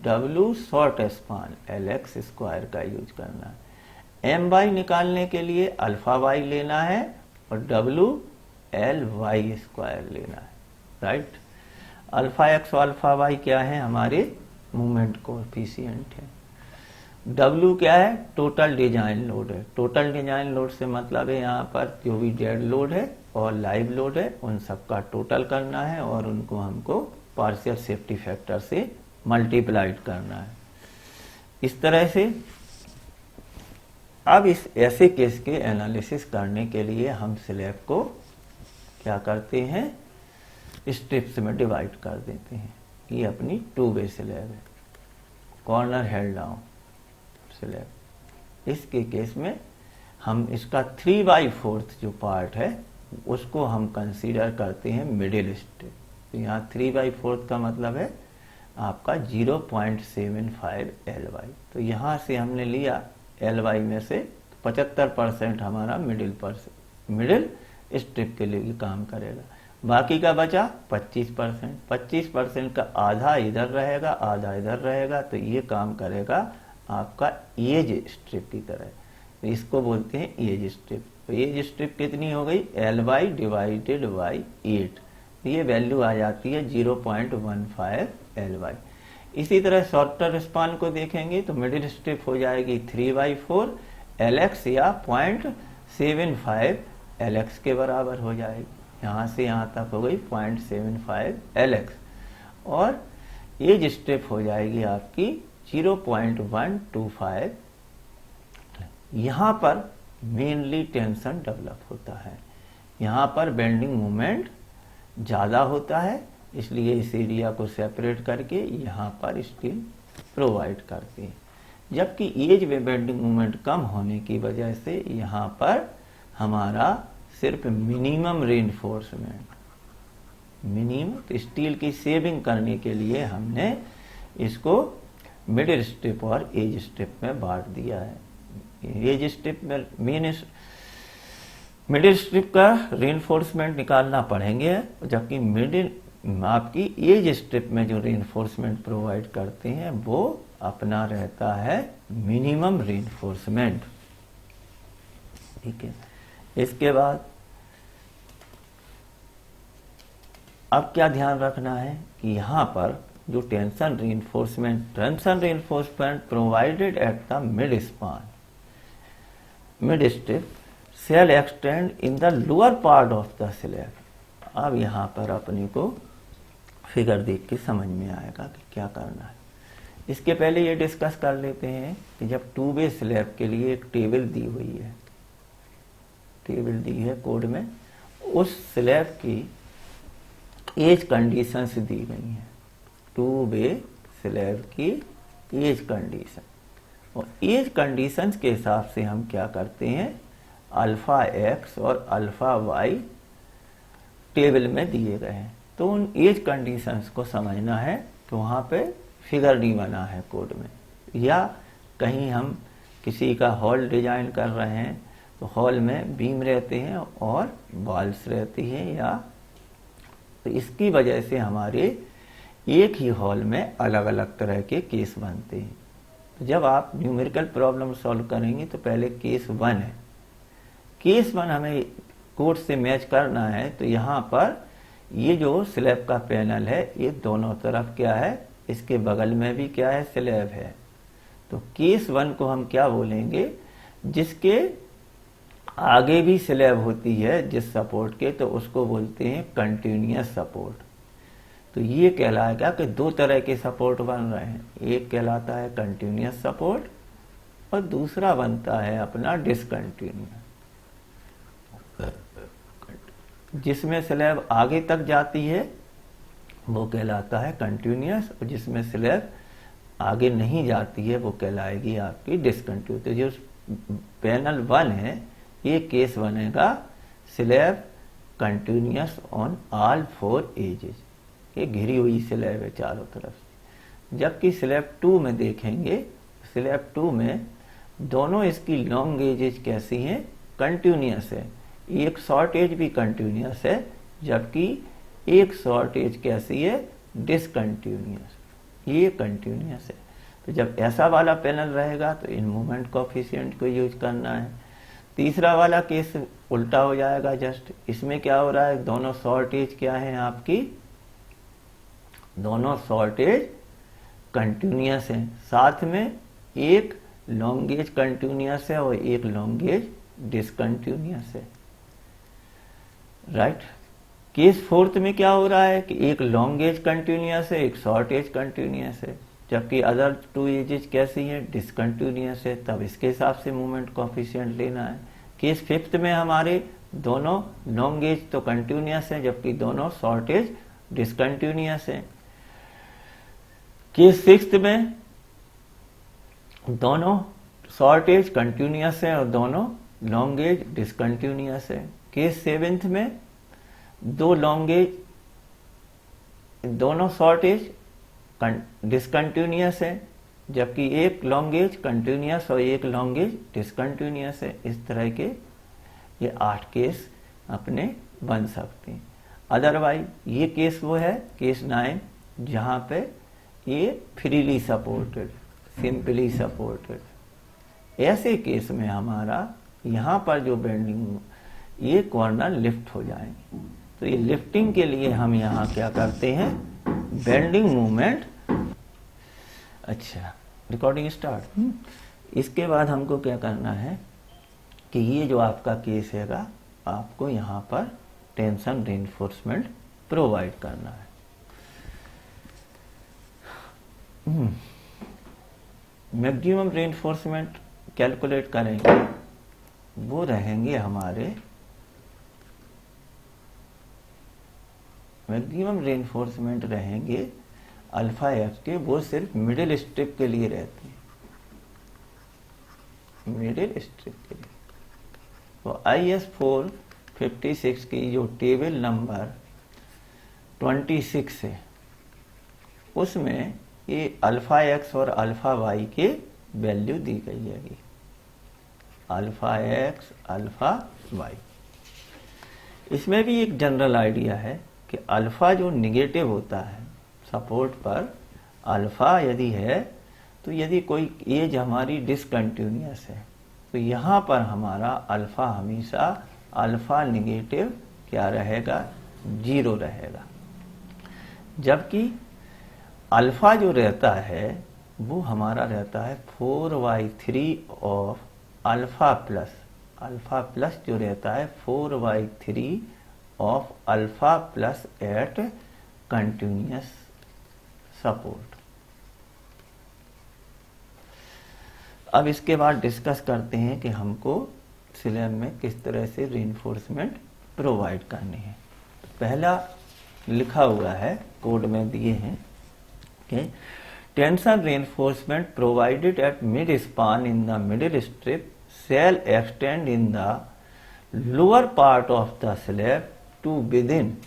W short span LX square का यूज करना है। MY निकालने के लिए अल्फा Y लेना है और W LY स्क्वायर लेना है। राइट। अल्फा एक्स और अल्फा वाई क्या है, हमारे मूवमेंट कोएफिशिएंट है। W क्या है, टोटल डिजाइन लोड है। टोटल डिजाइन लोड से मतलब है यहाँ पर जो भी डेड लोड है और लाइव लोड है उन सबका टोटल करना है और उनको हमको पार्शियल सेफ्टी फैक्टर से मल्टीप्लाइड करना है। इस तरह से अब इस ऐसे केस के एनालिसिस करने के लिए हम स्लैब को क्या करते हैं, स्ट्रिप्स में डिवाइड कर देते हैं। ये अपनी 2 वे स्लैब है, कॉर्नर हेड डाउन स्लैब। इसके केस में हम इसका 3/4 जो पार्ट है उसको हम कंसीडर करते हैं मिडिल स्ट्रिप। तो यहाँ 3/4 का मतलब है आपका 0.75 LY। तो यहाँ से हमने लिया LY में से 75% हमारा मिडिल स्ट्रिप के लिए काम करेगा। बाकी का बचा 25%। 25% का आधा इधर रहेगा आधा इधर रहेगा, तो ये काम करेगा आपका एज स्ट्रिप की तरह। तो इसको बोलते हैं एज स्ट्रिप। तो एज स्ट्रिप कितनी हो गई, LY डिवाइडेड बाई 8। ये वैल्यू आ जाती है 0.15 LY। इसी तरह शॉर्टर स्पान को देखेंगे तो मिडिल स्ट्रिप हो जाएगी 3/4 LX या 0.75 LX के बराबर हो जाएगी। यहाँ से यहाँ तक हो गई 0.75 LX, और एज स्ट्रिप हो जाएगी आपकी 0.125। यहाँ पर मेनली टेंशन डेवलप होता है, यहाँ पर बेंडिंग मोमेंट ज़्यादा होता है, इसलिए इस एरिया को सेपरेट करके यहाँ पर स्टील प्रोवाइड करते हैं। जबकि एज में बेंडिंग मोमेंट कम होने की वजह से यहाँ पर हमारा सिर्फ मिनिमम रेनफोर्समेंट, मिनिमम स्टील की सेविंग करने के लिए हमने इसको मिडिल स्ट्रिप और एज स्ट्रिप में बांट दिया है। एज स्ट्रिप में मिडिल स्ट्रिप का रेनफोर्समेंट निकालना पड़ेंगे, जबकि मिडिल आपकी एज स्ट्रिप में जो रेनफोर्समेंट प्रोवाइड करते हैं वो अपना रहता है मिनिमम रेनफोर्समेंट। ठीक है। इसके बाद अब क्या ध्यान रखना है कि यहाँ पर जो tension reinforcement provided at the mid strip shall extend in the lower part of the slab। अब यहाँ पर अपने को फिगर देख के समझ में आएगा कि क्या करना है। इसके पहले ये डिस्कस कर लेते हैं कि जब 2 वे स्लैब के लिए एक टेबल दी हुई है, टेबल दी है कोड में, उस स्लैब की एज कंडीशंस दी गई हैं। 2 वे स्लैब की एज कंडीशन, और एज कंडीशंस के हिसाब से हम क्या करते हैं, अल्फा एक्स और अल्फा वाई टेबल में दिए गए हैं। तो उन एज कंडीशंस को समझना है तो वहाँ पे फिगर नहीं बना है कोड में, या कहीं हम किसी का हॉल डिजाइन कर रहे हैं तो हॉल में बीम रहते हैं और वॉल्स रहती हैं, या तो इसकी वजह से हमारे एक ही हॉल में अलग अलग तरह के केस बनते हैं। तो जब आप न्यूमेरिकल प्रॉब्लम सॉल्व करेंगे तो पहले केस 1 है, केस 1 हमें कोड से मैच करना है। तो यहाँ पर ये जो स्लैब का पैनल है ये दोनों तरफ क्या है, इसके बगल में भी क्या है, स्लैब है। तो केस 1 को हम क्या बोलेंगे, जिसके आगे भी स्लैब होती है जिस सपोर्ट के, तो उसको बोलते हैं कंटिन्यूअस सपोर्ट। तो ये कहलाएगा कि 2 तरह के सपोर्ट बन रहे हैं, एक कहलाता है कंटिन्यूअस सपोर्ट और दूसरा बनता है अपना डिसकंटिन्यूअस। जिसमें स्लैब आगे तक जाती है वो कहलाता है कंटिन्यूअस, और जिसमें स्लैब आगे नहीं जाती है वो कहलाएगी आपकी डिसकंटिन्यूअस। तो जो पैनल 1 है ये केस बनेगा slab continuous on all 4 edges, ये घिरी हुई स्लैब है चारों तरफ से। जबकि स्लैब 2 में देखेंगे, स्लैब 2 में दोनों इसकी लॉन्ग एजेस कैसी हैं, कंटिन्यूअस है, एक शॉर्ट एज भी कंटिन्यूअस है, जबकि एक शॉर्ट एज कैसी है, डिसकंटिन्यूअस, ये कंटिन्यूअस है। तो जब ऐसा वाला पैनल रहेगा तो इन मोमेंट कोफिशिएंट को यूज करना है। तीसरा वाला केस उल्टा हो जाएगा जस्ट, इसमें क्या हो रहा है, दोनों शॉर्ट एज क्या है आपकी, दोनों शॉर्ट एज कंटिन्यूअस है, साथ में एक लॉन्ग एज कंटिन्यूअस है और एक लॉन्ग एज डिसकंटिन्यूअस है, राइट। केस 4 में क्या हो रहा है कि एक लॉन्ग एज कंटिन्यूअस है, एक शॉर्ट एज कंटिन्यूअस है, जबकि अदर 2 एजेस कैसी हैं, डिसकंटिन्यूअस है, तब इसके हिसाब से मूवमेंट कोफिशिएंट लेना है। केस 5 में हमारे दोनों लॉन्ग एज तो कंटिन्यूअस है, जबकि दोनों शॉर्ट एज डिसकंटिन्यूअस है। केस 6 में दोनों शॉर्ट एज कंटिन्यूअस है और दोनों लॉन्ग एज डिसकंटिन्यूअस है। केस 7 में 2 लॉन्ग एज, दोनों शॉर्ट एज डिसकंटिन्यूअस है, जबकि एक लॉन्ग एज कंटिन्यूअस और एक लॉन्ग एज डिसकंटिन्यूअस है। इस तरह के ये 8 केस अपने बन सकते हैं। अदरवाइज ये केस वो है केस 9 जहाँ पे ये फ्रीली सपोर्टेड, सिंपली सपोर्टेड। ऐसे केस में हमारा यहाँ पर जो बेंडिंग, ये कॉर्नर लिफ्ट हो जाएंगे। तो ये लिफ्टिंग के लिए हम यहाँ क्या करते हैं, बेंडिंग मूवमेंट। अच्छा, रिकॉर्डिंग स्टार्ट। इसके बाद हमको क्या करना है कि ये जो आपका केस हैगा, आपको यहाँ पर टेंशन रीइंफोर्समेंट प्रोवाइड करना है। मैक्सिमम रीइंफोर्समेंट कैलकुलेट करेंगे, वो रहेंगे हमारे, मैक्सिमम रीइंफोर्समेंट रहेंगे अल्फा एफ के, वो सिर्फ मिडिल स्ट्रिप के लिए रहते हैं, मिडिल स्ट्रिप के लिए। तो IS 456 की जो टेबल नंबर 26 है उसमें ये अल्फा एक्स और अल्फा वाई के वैल्यू दी गई है, अल्फा एक्स अल्फा वाई। इसमें भी एक जनरल आइडिया है कि अल्फा जो निगेटिव होता है सपोर्ट पर, अल्फा यदि है तो यदि कोई एज हमारी डिसकंटिन्यूअस है तो यहाँ पर हमारा अल्फा हमेशा अल्फा निगेटिव क्या रहेगा, 0 रहेगा। जबकि अल्फा जो रहता है वो हमारा रहता है 4/3 ऑफ अल्फा प्लस जो रहता है 4/3 of alpha plus at continuous support. अब इसके बाद डिस्कस करते हैं कि हमको स्लैब में किस तरह से रीइंफोर्समेंट प्रोवाइड करनी है। पहला लिखा हुआ है, कोड में दिए हैं कि tension reinforcement provided at mid span in the middle strip shall extend in the lower part of the slab to within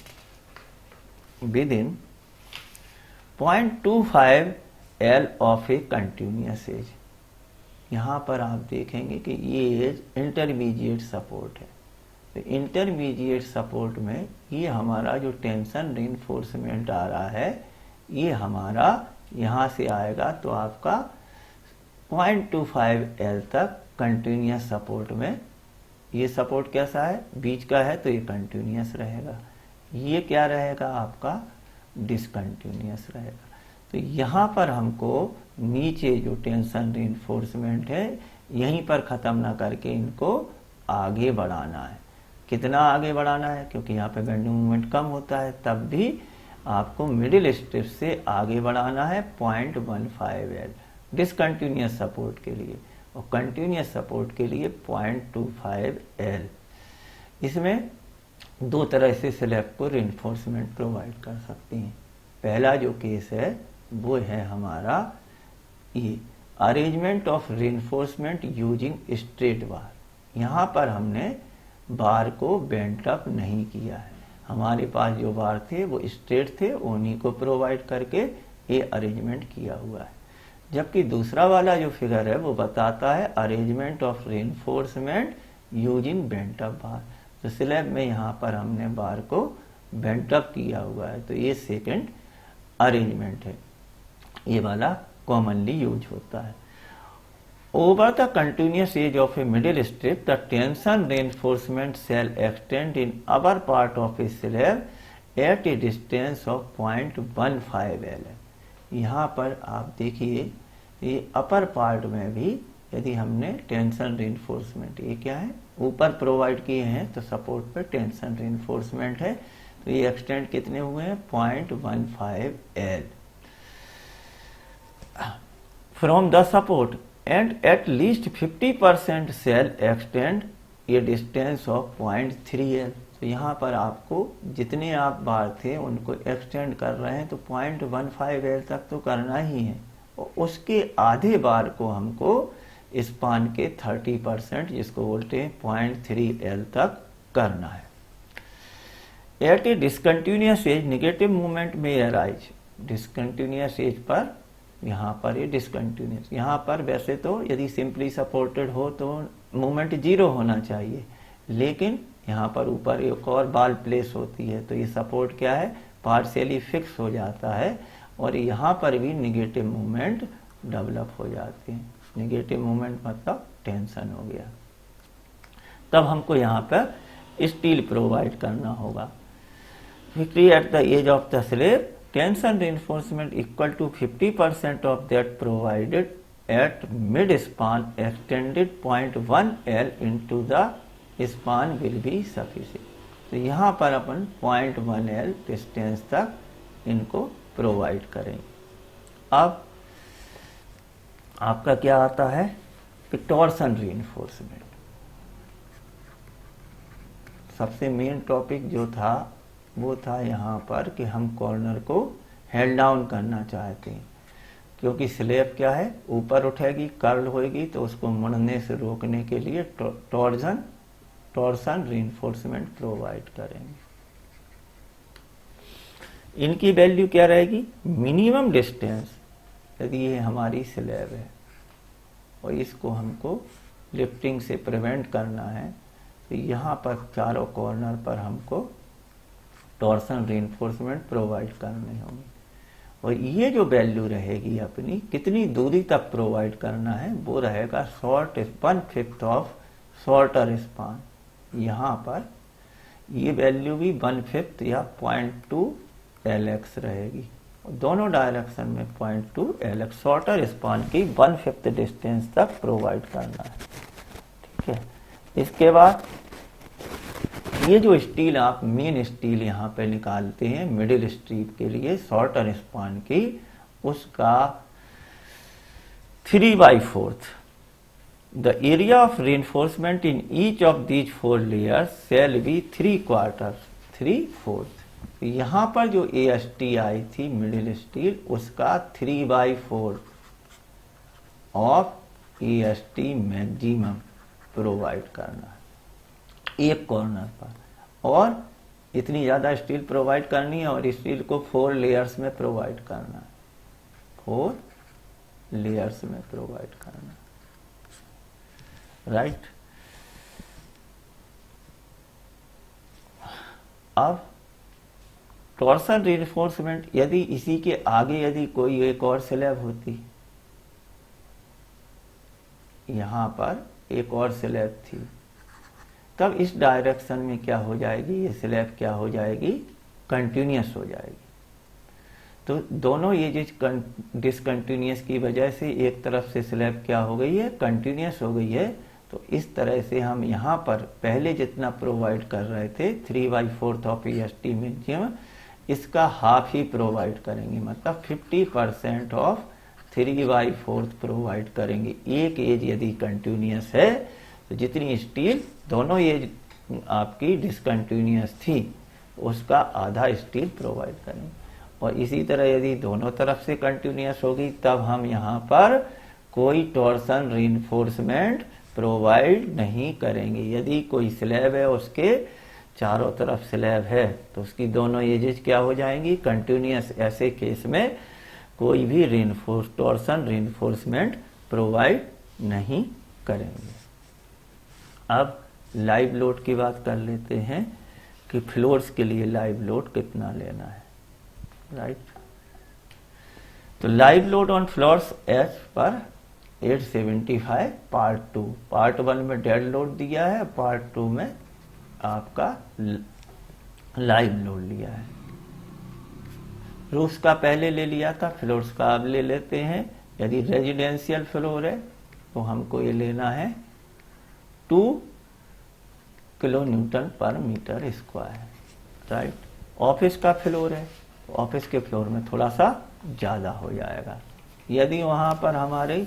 0.25 L of a continuous edge। यहाँ पर आप देखेंगे कि ये एज इंटरमीडिएट सपोर्ट है। तो इंटरमीडिएट सपोर्ट में ये हमारा जो टेंशन रीइंफोर्समेंट आ रहा है ये हमारा यहाँ से आएगा तो आपका 0.25 L तक कंटिन्यूअस सपोर्ट में। ये सपोर्ट कैसा है, बीच का है तो ये कंटिन्यूअस रहेगा, ये क्या रहेगा आपका डिसकंटिन्यूअस रहेगा। तो यहाँ पर हमको नीचे जो टेंशन रीइंफोर्समेंट है यहीं पर ख़त्म ना करके इनको आगे बढ़ाना है। कितना आगे बढ़ाना है, क्योंकि यहाँ पे बेंडिंग मोमेंट कम होता है, तब भी आपको मिडिल स्ट्रिप से आगे बढ़ाना है 0.15 L डिसकंटिन्यूअस सपोर्ट के लिए, और कंटिन्यूअस सपोर्ट के लिए 0.25 L। इसमें दो तरह से स्लैब को रीइंफोर्समेंट प्रोवाइड कर सकते हैं। पहला जो केस है वो है हमारा ये arrangement of reinforcement using straight बार। यहाँ पर हमने बार को बेंट अप नहीं किया है, हमारे पास जो बार थे वो स्ट्रेट थे, उन्हीं को प्रोवाइड करके ये अरेंजमेंट किया हुआ है। जबकि दूसरा वाला जो फिगर है वो बताता है arrangement of reinforcement using bent up bar. तो स्लैब में यहाँ पर हमने बार को बेंट अप किया हुआ है, तो ये सेकंड अरेंजमेंट है, ये वाला कॉमनली यूज होता है। Over the continuous edge of a middle strip the tension reinforcement shall extend in upper part of a slab at a distance of 0.15 L। यहाँ पर आप देखिए ये अपर पार्ट में भी यदि हमने टेंशन रीइंफोर्समेंट, ये क्या है ऊपर प्रोवाइड किए हैं तो सपोर्ट पे टेंशन रीइंफोर्समेंट है, तो ये एक्सटेंड कितने हुए हैं 0.15 L from the support and at least 50% shall extend ये डिस्टेंस ऑफ 0.3 L। तो यहाँ पर आपको जितने आप बार थे उनको एक्सटेंड कर रहे हैं तो 0.15 L तक तो करना ही है, और उसके आधे बार को हमको स्पान के 30% जिसको बोलते हैं 0.3 L तक करना है। At A discontinuous as negative movement में अराइज। डिसकंटिन्यूअस एज पर यहाँ पर ये डिसकंटिन्यूअस, यहाँ पर वैसे तो यदि सिंपली सपोर्टेड हो तो मूवमेंट 0 होना चाहिए, लेकिन यहाँ पर ऊपर एक और बाल प्लेस होती है तो ये सपोर्ट क्या है पार्शियली फिक्स हो जाता है, और यहाँ पर भी निगेटिव मूवमेंट डेवलप हो जाते हैं। निगेटिव मूवमेंट मतलब टेंशन हो गया, तब हमको यहाँ पर स्टील प्रोवाइड करना होगा। फिक्री at the edge of the slab tension reinforcement equal to 50% of that provided at mid span extended 0.1 L into the span will be sufficient. तो यहाँ पर अपन 0.1 L डिस्टेंस तक इनको प्रोवाइड करेंगे। अब आपका क्या आता है कि टॉर्सन रीइंफोर्समेंट। सबसे मेन टॉपिक जो था वो था यहाँ पर कि हम कॉर्नर को हेल्ड डाउन करना चाहते हैं, क्योंकि स्लैब क्या है ऊपर उठेगी कर्ल होगी, तो उसको मुड़ने से रोकने के लिए टॉर्सन रीइंफोर्समेंट प्रोवाइड करेंगे। इनकी वैल्यू क्या रहेगी, मिनिमम डिस्टेंस यदि ये हमारी स्लैब है और इसको हमको लिफ्टिंग से प्रिवेंट करना है, तो यहाँ पर चारों कॉर्नर पर हमको टॉर्सन रीइंफोर्समेंट प्रोवाइड करने होंगे, और ये जो वैल्यू रहेगी अपनी कितनी दूरी तक प्रोवाइड करना है वो रहेगा 1/5 ऑफ शॉर्टर स्पान। यहाँ पर ये वैल्यू भी 1/5 या 0.2 LX रहेगी। दोनों डायरेक्शन में 0.2 LX शॉर्टर स्पान की 1/5 डिस्टेंस तक प्रोवाइड करना है। ठीक है, इसके बाद ये जो स्टील आप मेन स्टील यहाँ पे निकालते हैं मिडिल स्ट्रीप के लिए शॉर्टर स्पान की, उसका 3/4 the area of reinforcement in each of these 4 layers shall be 3/4। यहाँ पर जो AST आई थी मिडिल स्टील, उसका 3/4 ऑफ AST मैक्सिमम प्रोवाइड करना है एक कॉर्नर पर, और इतनी ज्यादा स्टील प्रोवाइड करनी है और स्टील को 4 लेयर्स में प्रोवाइड करना है, 4 लेयर्स में प्रोवाइड करना है। राइट। अब टॉर्सन रिइंफोर्समेंट, यदि इसी के आगे यदि कोई एक और स्लैब होती, यहां पर एक और स्लैब थी, तब इस डायरेक्शन में क्या हो जाएगी, ये स्लैब क्या हो जाएगी, कंटिन्यूअस हो जाएगी। तो दोनों ये डिसकंटिन्यूअस की वजह से एक तरफ से स्लैब क्या हो गई है, कंटिन्यूअस हो गई है। तो इस तरह से हम यहाँ पर पहले जितना प्रोवाइड कर रहे थे 3/4 ऑफ EST मैक्सिमम, इसका हाफ ही प्रोवाइड करेंगे, मतलब 50% ऑफ 3/4 प्रोवाइड करेंगे। एक एज यदि कंटिन्यूअस है तो जितनी स्टील दोनों एज आपकी डिसकंटिन्यूअस थी, उसका आधा स्टील प्रोवाइड करेंगे। और इसी तरह यदि दोनों तरफ से कंटिन्यूअस होगी, तब हम यहाँ पर कोई टॉर्सन रिइंफोर्समेंट प्रोवाइड नहीं करेंगे। यदि कोई स्लैब है, उसके चारों तरफ स्लैब है, तो उसकी दोनों एजेस क्या हो जाएंगी, कंटिन्यूअस। ऐसे केस में कोई भी टॉर्सन रिइंफोर्समेंट प्रोवाइड नहीं करेंगे। अब लाइव लोड की बात कर लेते हैं कि फ्लोर्स के लिए लाइव लोड कितना लेना है। राइट। तो live load on floors as per 875 part 2। Part 1 में डेड लोड दिया है, पार्ट 2 में आपका लाइव लोड लिया है। रूफ्स का पहले ले लिया था, फ्लोर्स का अब ले लेते हैं। यदि रेजिडेंशियल फ्लोर है तो हमको ये लेना है 2 kilo newton per metre square. Right. Office का फ्लोर है, ऑफिस के फ्लोर में थोड़ा सा ज्यादा हो जाएगा। यदि वहां पर हमारे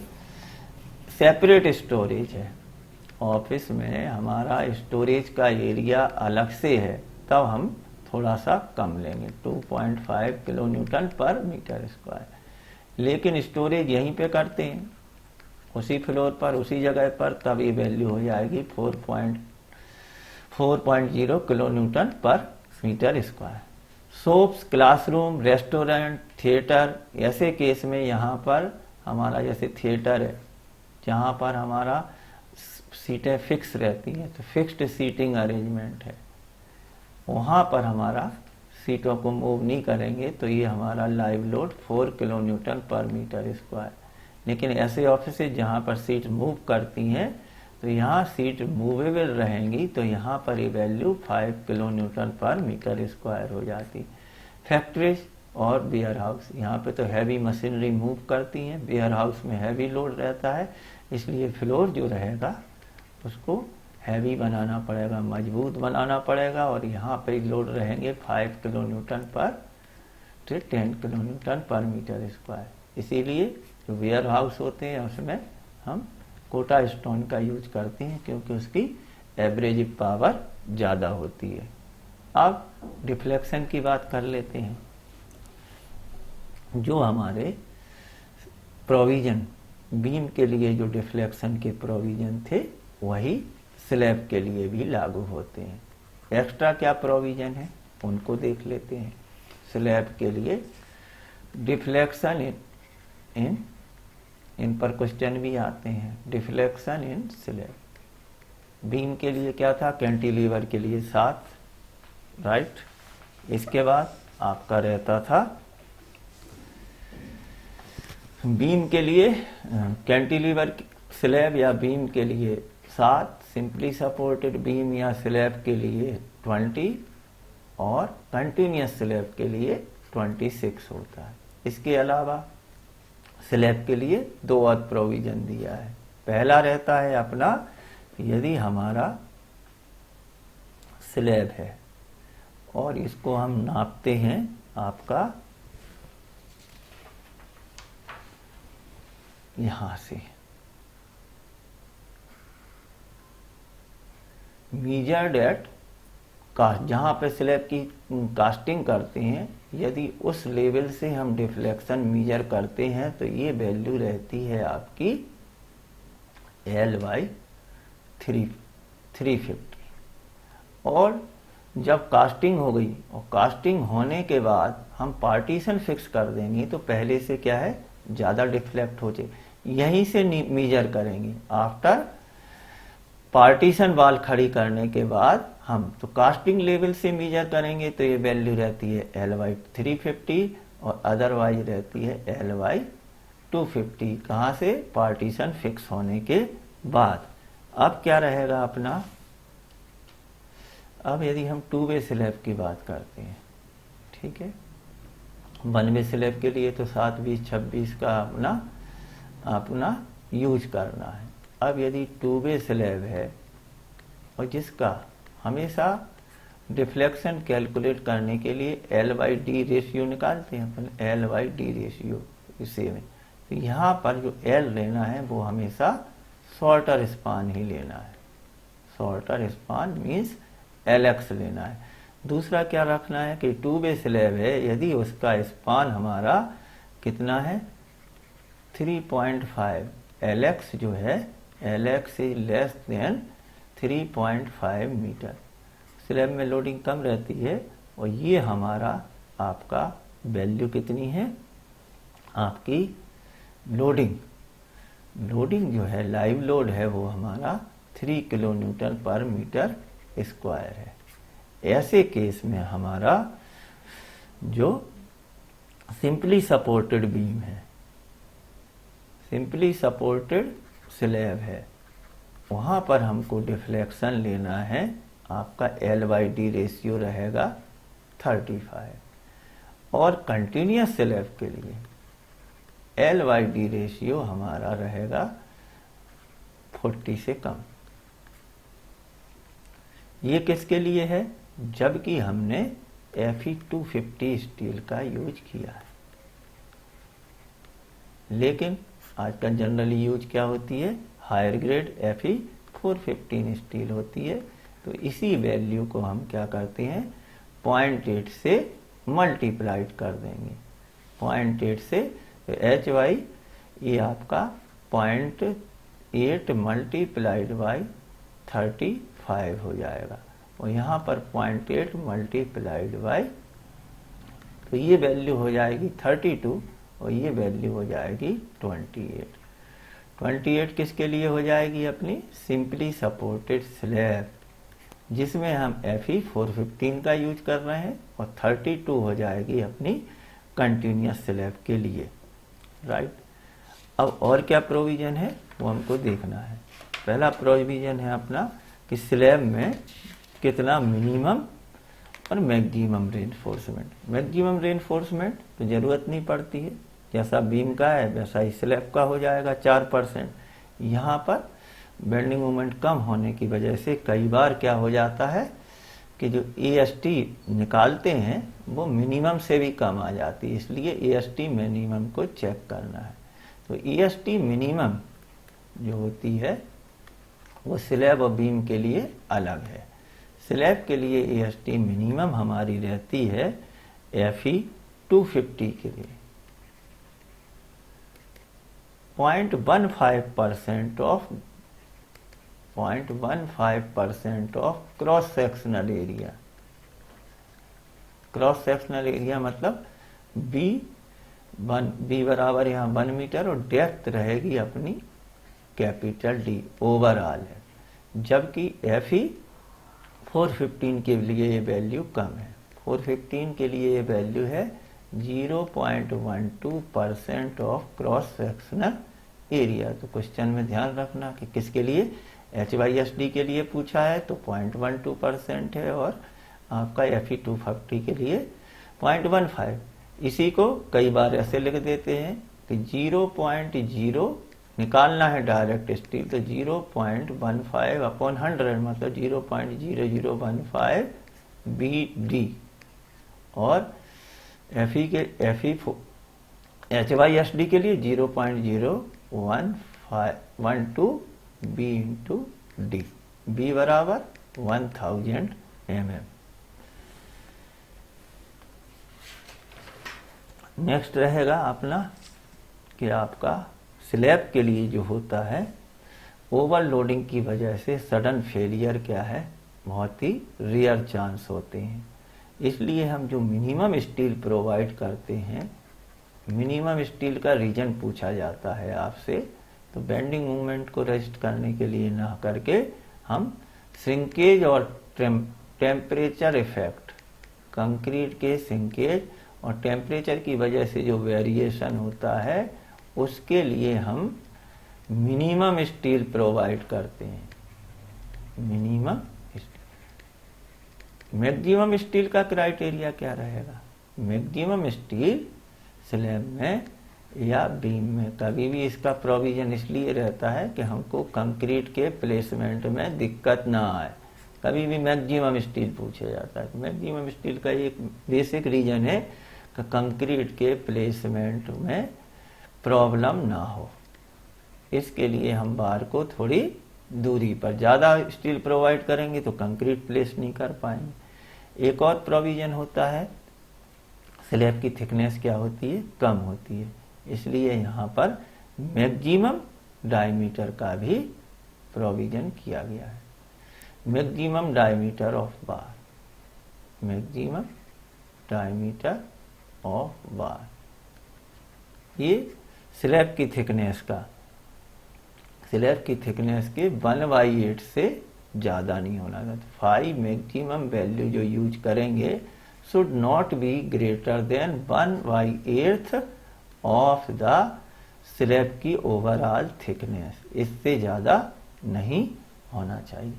सेपरेट स्टोरेज है, ऑफिस में हमारा स्टोरेज का एरिया अलग से है, तब हम थोड़ा सा कम लेंगे, 2.5 kilo newton per metre square. लेकिन स्टोरेज यहीं पे करते हैं, उसी फ्लोर पर, उसी जगह पर, तब ये वैल्यू हो जाएगी 4.0 kilo newton per metre square. Shops, classroom, restaurant, theatre, ऐसे केस में यहाँ पर हमारा जैसे थिएटर है, जहाँ पर हमारा सीटें फिक्स रहती हैं, तो फिक्स्ड सीटिंग अरेंजमेंट है, वहाँ पर हमारा सीटों को मूव नहीं करेंगे, तो ये हमारा live load 4 kilo newton per metre square. लेकिन ऐसे ऑफिसेज जहाँ पर सीट मूव करती हैं, तो यहाँ सीट मूवेबल रहेंगी, तो यहाँ पर ये value 5 kilo newton per metre square हो जाती। फैक्ट्रीज और वेयर हाउस, यहाँ पे तो हैवी मशीनरी मूव करती हैं, वेयर हाउस में हैवी लोड रहता है, इसलिए फ्लोर जो रहेगा उसको हैवी बनाना पड़ेगा, मजबूत बनाना पड़ेगा, और यहाँ पे लोड रहेंगे 5 किलो न्यूटन पर 10 kilo newton per metre square. इसीलिए जो वेयर हाउस होते हैं उसमें हम कोटा स्टोन का यूज करते हैं, क्योंकि उसकी एवरेज पावर ज़्यादा होती है। अब डिफ्लेक्शन की बात कर लेते हैं। जो हमारे प्रोविजन बीम के लिए जो डिफ्लेक्शन के प्रोविजन थे, वही स्लैब के लिए भी लागू होते हैं। एक्स्ट्रा क्या प्रोविजन है उनको देख लेते हैं। स्लैब के लिए डिफ्लेक्शन इन पर क्वेश्चन भी आते हैं। डिफ्लेक्शन इन स्लैब बीम के लिए क्या था, कैंटिलीवर के लिए 7। राइट। इसके बाद आपका रहता था बीम के लिए, कैंटिलीवर स्लैब या बीम के लिए 7, सिंपली सपोर्टेड बीम या स्लैब के लिए 20, और कंटिन्यूअस स्लैब के लिए 26 होता है। इसके अलावा स्लैब के लिए दो और प्रोविजन दिया है। पहला रहता है अपना, यदि हमारा स्लैब है और इसको हम नापते हैं आपका यहां से, मीजर्ड एट कास्ट, जहां पे स्लैब की कास्टिंग करते हैं, यदि उस लेवल से हम डिफ्लेक्शन मीजर करते हैं तो ये वैल्यू रहती है आपकी L/350। और जब कास्टिंग हो गई और कास्टिंग होने के बाद हम पार्टीशन फिक्स कर देंगे तो पहले से क्या है, ज़्यादा डिफ्लेक्ट हो जाए, यहीं से मीजर करेंगे। आफ्टर पार्टीशन वाल खड़ी करने के बाद हम तो कास्टिंग लेवल से मीजर करेंगे तो ये वैल्यू रहती है L/350 और अदरवाइज रहती है L/250। कहाँ से, पार्टीशन फिक्स होने के बाद। अब क्या रहेगा अपना, अब यदि हम 2 वे स्लैब की बात करते हैं, ठीक है, 1 वे स्लैब के लिए तो 7, 20, 26 का अपना यूज करना है। अब यदि 2 वे स्लैब है और जिसका हमेशा डिफ्लेक्शन कैलकुलेट करने के लिए L/D रेशियो निकालते हैं अपन, L/D रेशियो इसे में, तो यहाँ पर जो L लेना है वो हमेशा शॉर्टर स्पान ही लेना है। शॉर्टर स्पान मीन्स LX लेना है। दूसरा क्या रखना है कि 2 वे स्लैब है, यदि उसका स्पान हमारा कितना है 3.5, LX जो है LX is less than 3.5 metre. Slab में लोडिंग कम रहती है और ये हमारा आपका वैल्यू कितनी है, आपकी लोडिंग जो है, लाइव लोड है, वो हमारा 3 kilo newton per metre square है। ऐसे केस में हमारा जो सिंपली सपोर्टेड बीम है, सिंपली सपोर्टेड स्लैब है, वहां पर हमको डिफ्लेक्शन लेना है, आपका L/D रेशियो रहेगा 35 और कंटिन्यूस स्लैब के लिए L/D रेशियो हमारा रहेगा 40 से कम। ये किसके लिए है, जबकि हमने Fe250 स्टील का यूज किया है। लेकिन आजकल जनरली यूज क्या होती है, हायर ग्रेड Fe415 स्टील होती है। तो इसी वैल्यू को हम क्या करते हैं, 0.8 से मल्टीप्लाइड कर देंगे, 0.8 से, तो HY ये आपका 0.8 मल्टीप्लाइड बाई 35 हो जाएगा और यहाँ पर 0.8 मल्टीप्लाइड बाई, तो ये वैल्यू हो जाएगी 32 और ये वैल्यू हो जाएगी 28। 28 किसके लिए हो जाएगी, अपनी सिंपली सपोर्टेड स्लैब, जिसमें हम Fe415 का यूज कर रहे हैं, और 32 हो जाएगी अपनी कंटिन्यूस स्लैब के लिए, राइट। अब और क्या प्रोविजन है वो हमको देखना है। पहला प्रोविजन है अपना कि स्लैब में कितना मिनिमम और मैक्सिमम रेनफोर्समेंट। मैक्सिमम रेनफोर्समेंट तो जरूरत नहीं पड़ती है, जैसा बीम का है वैसा ही स्लैब का हो जाएगा 4%। यहाँ पर बेंडिंग मोमेंट कम होने की वजह से कई बार क्या हो जाता है कि जो AST निकालते हैं वो मिनिमम से भी कम आ जाती है, इसलिए AST मिनिमम को चेक करना है। तो AST मिनिमम जो होती है वो स्लैब और बीम के लिए अलग है। स्लैब के लिए AST मिनिमम हमारी रहती है Fe250 के लिए 0.15% of cross sectional area. Cross sectional area मतलब बी बराबर यहाँ 1 मीटर और डेप्थ रहेगी अपनी कैपिटल D ओवरऑल है, जबकि Fe415 के लिए ये वैल्यू कम है। 415 के लिए ये वैल्यू है 0.12% ऑफ क्रॉस सेक्शनल एरिया। तो क्वेश्चन में ध्यान रखना कि किसके लिए, HYSD के लिए पूछा है तो 0.12% है और आपका Fe250 के लिए 0.15। इसी को कई बार ऐसे लिख देते हैं कि 0.0 निकालना है डायरेक्ट स्टील, तो 0.15/100 मतलब 0.0015 BD, और HYSD के लिए 0.012 B/D, B बराबर 1000 mm। नेक्स्ट रहेगा अपना कि आपका स्लैब के लिए जो होता है, ओवरलोडिंग की वजह से सडन फेलियर क्या है, बहुत ही रेयर चांस होते हैं। इसलिए हम जो मिनिमम स्टील प्रोवाइड करते हैं, मिनिमम स्टील का रीजन पूछा जाता है आपसे, तो बेंडिंग मूवमेंट को रेजिस्ट करने के लिए ना करके हम श्रिंकेज और टेम्परेचर इफेक्ट, कंक्रीट के श्रिंकेज और टेम्परेचर की वजह से जो वेरिएशन होता है, उसके लिए हम मिनिमम स्टील प्रोवाइड करते हैं। Minimum steel. मैक्सिमम स्टील का क्राइटेरिया क्या रहेगा? मैक्सिमम स्टील स्लैब में या बीम में कभी भी इसका प्रोविजन इसलिए रहता है कि हमको कंक्रीट के प्लेसमेंट में दिक्कत ना आए। कभी भी मैक्सिमम स्टील पूछा जाता है, तो मैक्सिमम स्टील का एक बेसिक रीजन है कि कंक्रीट के प्लेसमेंट में प्रॉब्लम ना हो। इसके लिए हम बार को थोड़ी दूरी पर, ज़्यादा स्टील प्रोवाइड करेंगे तो कंक्रीट प्लेस नहीं कर पाएंगे। एक और प्रोविजन होता है, स्लैब की थिकनेस क्या होती है, कम होती है, इसलिए यहाँ पर मैक्सिमम डायमीटर का भी प्रोविजन किया गया है। Maximum diameter of bar, maximum diameter of बार, ये स्लैब की थिकनेस का, स्लैब की थिकनेस के 1/8 से ज़्यादा नहीं होना चाहिए। 5 मैक्सिमम वैल्यू जो यूज करेंगे should not be greater than 1/8 of the slab की ओवरऑल थिकनेस, इससे ज़्यादा नहीं होना चाहिए।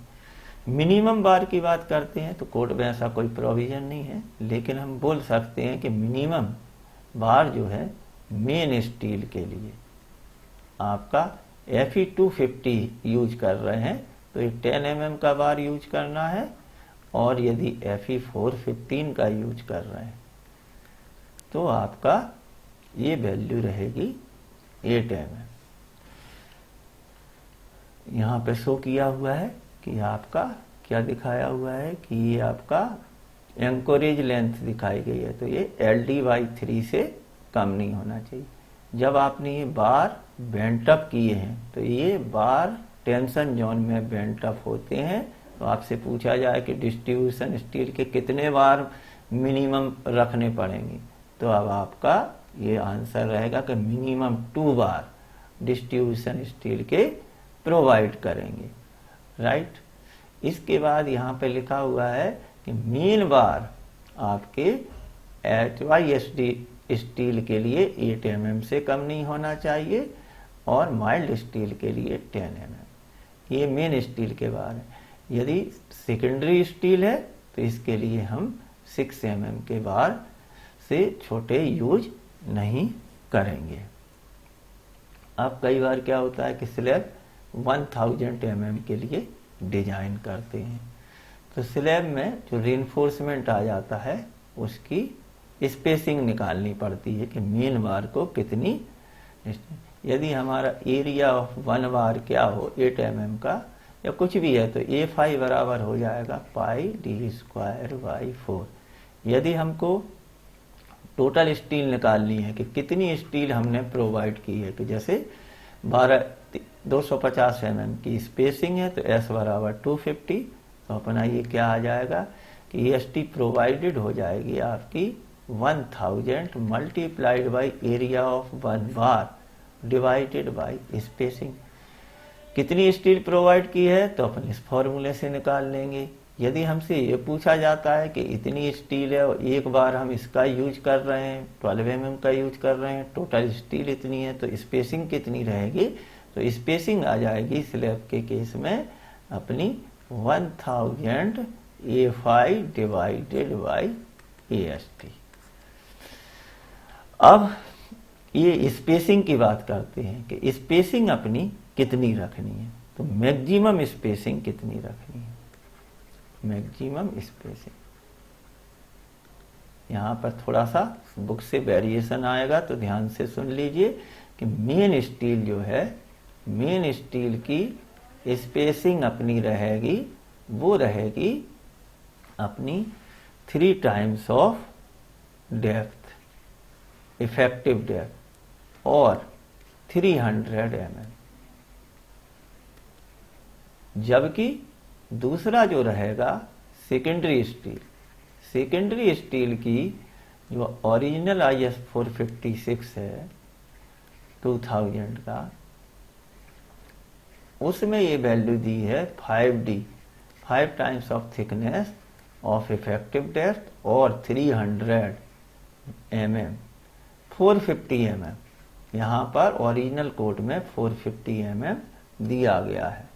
मिनिमम बार की बात करते हैं तो कोड में ऐसा कोई प्रोविजन नहीं है, लेकिन हम बोल सकते हैं कि मिनिमम बार जो है मेन स्टील के लिए आपका Fe 250 यूज कर रहे हैं तो ये 10 mm का बार यूज करना है, और यदि Fe 415 का यूज कर रहे हैं तो आपका ये वैल्यू रहेगी 8 mm। यहाँ पे शो किया हुआ है कि आपका क्या दिखाया हुआ है कि ये आपका एंकोरेज लेंथ दिखाई गई है, तो ये LD/3 से कम नहीं होना चाहिए। जब आपने ये बार बेंट अप किए हैं तो ये बार टेंशन जोन में बेंट अप होते हैं, तो आपसे पूछा जाए कि डिस्ट्रीब्यूशन स्टील के कितने बार मिनिमम रखने पड़ेंगे, तो अब आपका ये आंसर रहेगा कि मिनिमम 2 बार डिस्ट्रीब्यूशन स्टील के प्रोवाइड करेंगे, राइट। इसके बाद यहाँ पे लिखा हुआ है कि मेन बार आपके HYSD स्टील के लिए 8 mm से कम नहीं होना चाहिए, और माइल्ड स्टील के लिए 10 mm। ये मेन स्टील के बार है। यदि सेकेंडरी स्टील है तो इसके लिए हम 6 mm के बार से छोटे यूज नहीं करेंगे। अब कई बार क्या होता है कि स्लैब 1000 mm के लिए डिजाइन करते हैं, तो स्लैब में जो रिइंफोर्समेंट आ जाता है उसकी स्पेसिंग निकालनी पड़ती है कि मेन बार को कितनी, यदि हमारा एरिया ऑफ 1 बार क्या हो 8 mm का या कुछ भी है तो A5 बराबर हो जाएगा πd²/4। यदि हमको टोटल स्टील निकालनी है कि कितनी स्टील हमने प्रोवाइड की है, कि जैसे 250 mm की स्पेसिंग है तो S बराबर 250, तो अपना ये क्या आ जाएगा कि EST प्रोवाइडेड हो जाएगी आपकी 1000 multiplied by area of 1 bar divided by spacing. कितनी स्टील प्रोवाइड की है तो अपन इस फॉर्मूले से निकाल लेंगे। यदि हमसे ये पूछा जाता है कि इतनी स्टील है और एक बार हम इसका यूज कर रहे हैं 12 mm का यूज कर रहे हैं, टोटल स्टील इतनी है, तो स्पेसिंग कितनी रहेगी, तो स्पेसिंग आ जाएगी स्लैब के केस में अपनी 1000 A5 डिवाइडेड बाई AST। अब ये स्पेसिंग की बात करते हैं कि स्पेसिंग अपनी कितनी रखनी है। तो मैक्सिमम स्पेसिंग कितनी रखनी है, मैक्सिमम स्पेसिंग। यहाँ पर थोड़ा सा बुक से वेरिएशन आएगा तो ध्यान से सुन लीजिए कि मेन स्टील जो है, मेन स्टील की स्पेसिंग अपनी रहेगी, वो रहेगी अपनी 3 times of depth, effective depth, और 300 mm। जबकि दूसरा जो रहेगा सेकेंडरी स्टील, सेकेंडरी स्टील की जो ओरिजिनल IS 456 है 2000 का, उसमें ये वैल्यू दी है 5D, 5 times of thickness of effective depth और 300 mm, 450 mm। यहाँ पर ओरिजिनल कोड में 450 mm दिया गया है,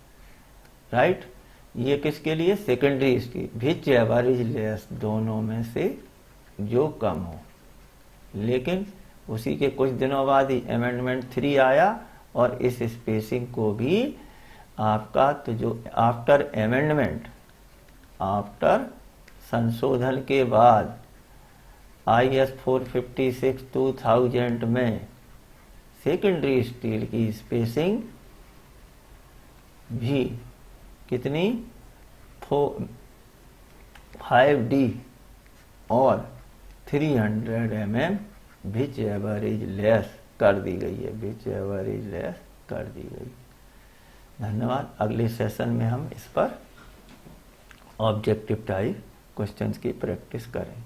राइट। ये किसके लिए, सेकेंडरी स्टील, विच एवरेज लेस, दोनों में से जो कम हो। लेकिन उसी के कुछ दिनों बाद ही अमेंडमेंट 3 आया और इस स्पेसिंग को भी आपका, तो जो आफ्टर अमेंडमेंट, आफ्टर संशोधन के बाद IS 456 2000 में सेकेंडरी स्टील की स्पेसिंग भी कितनी, 5D और 300 mm विच एवरेज लेस कर दी गई है, विच एवरेज लेस कर दी गई। धन्यवाद। अगले सेशन में हम इस पर ऑब्जेक्टिव टाइप क्वेश्चंस की प्रैक्टिस करें।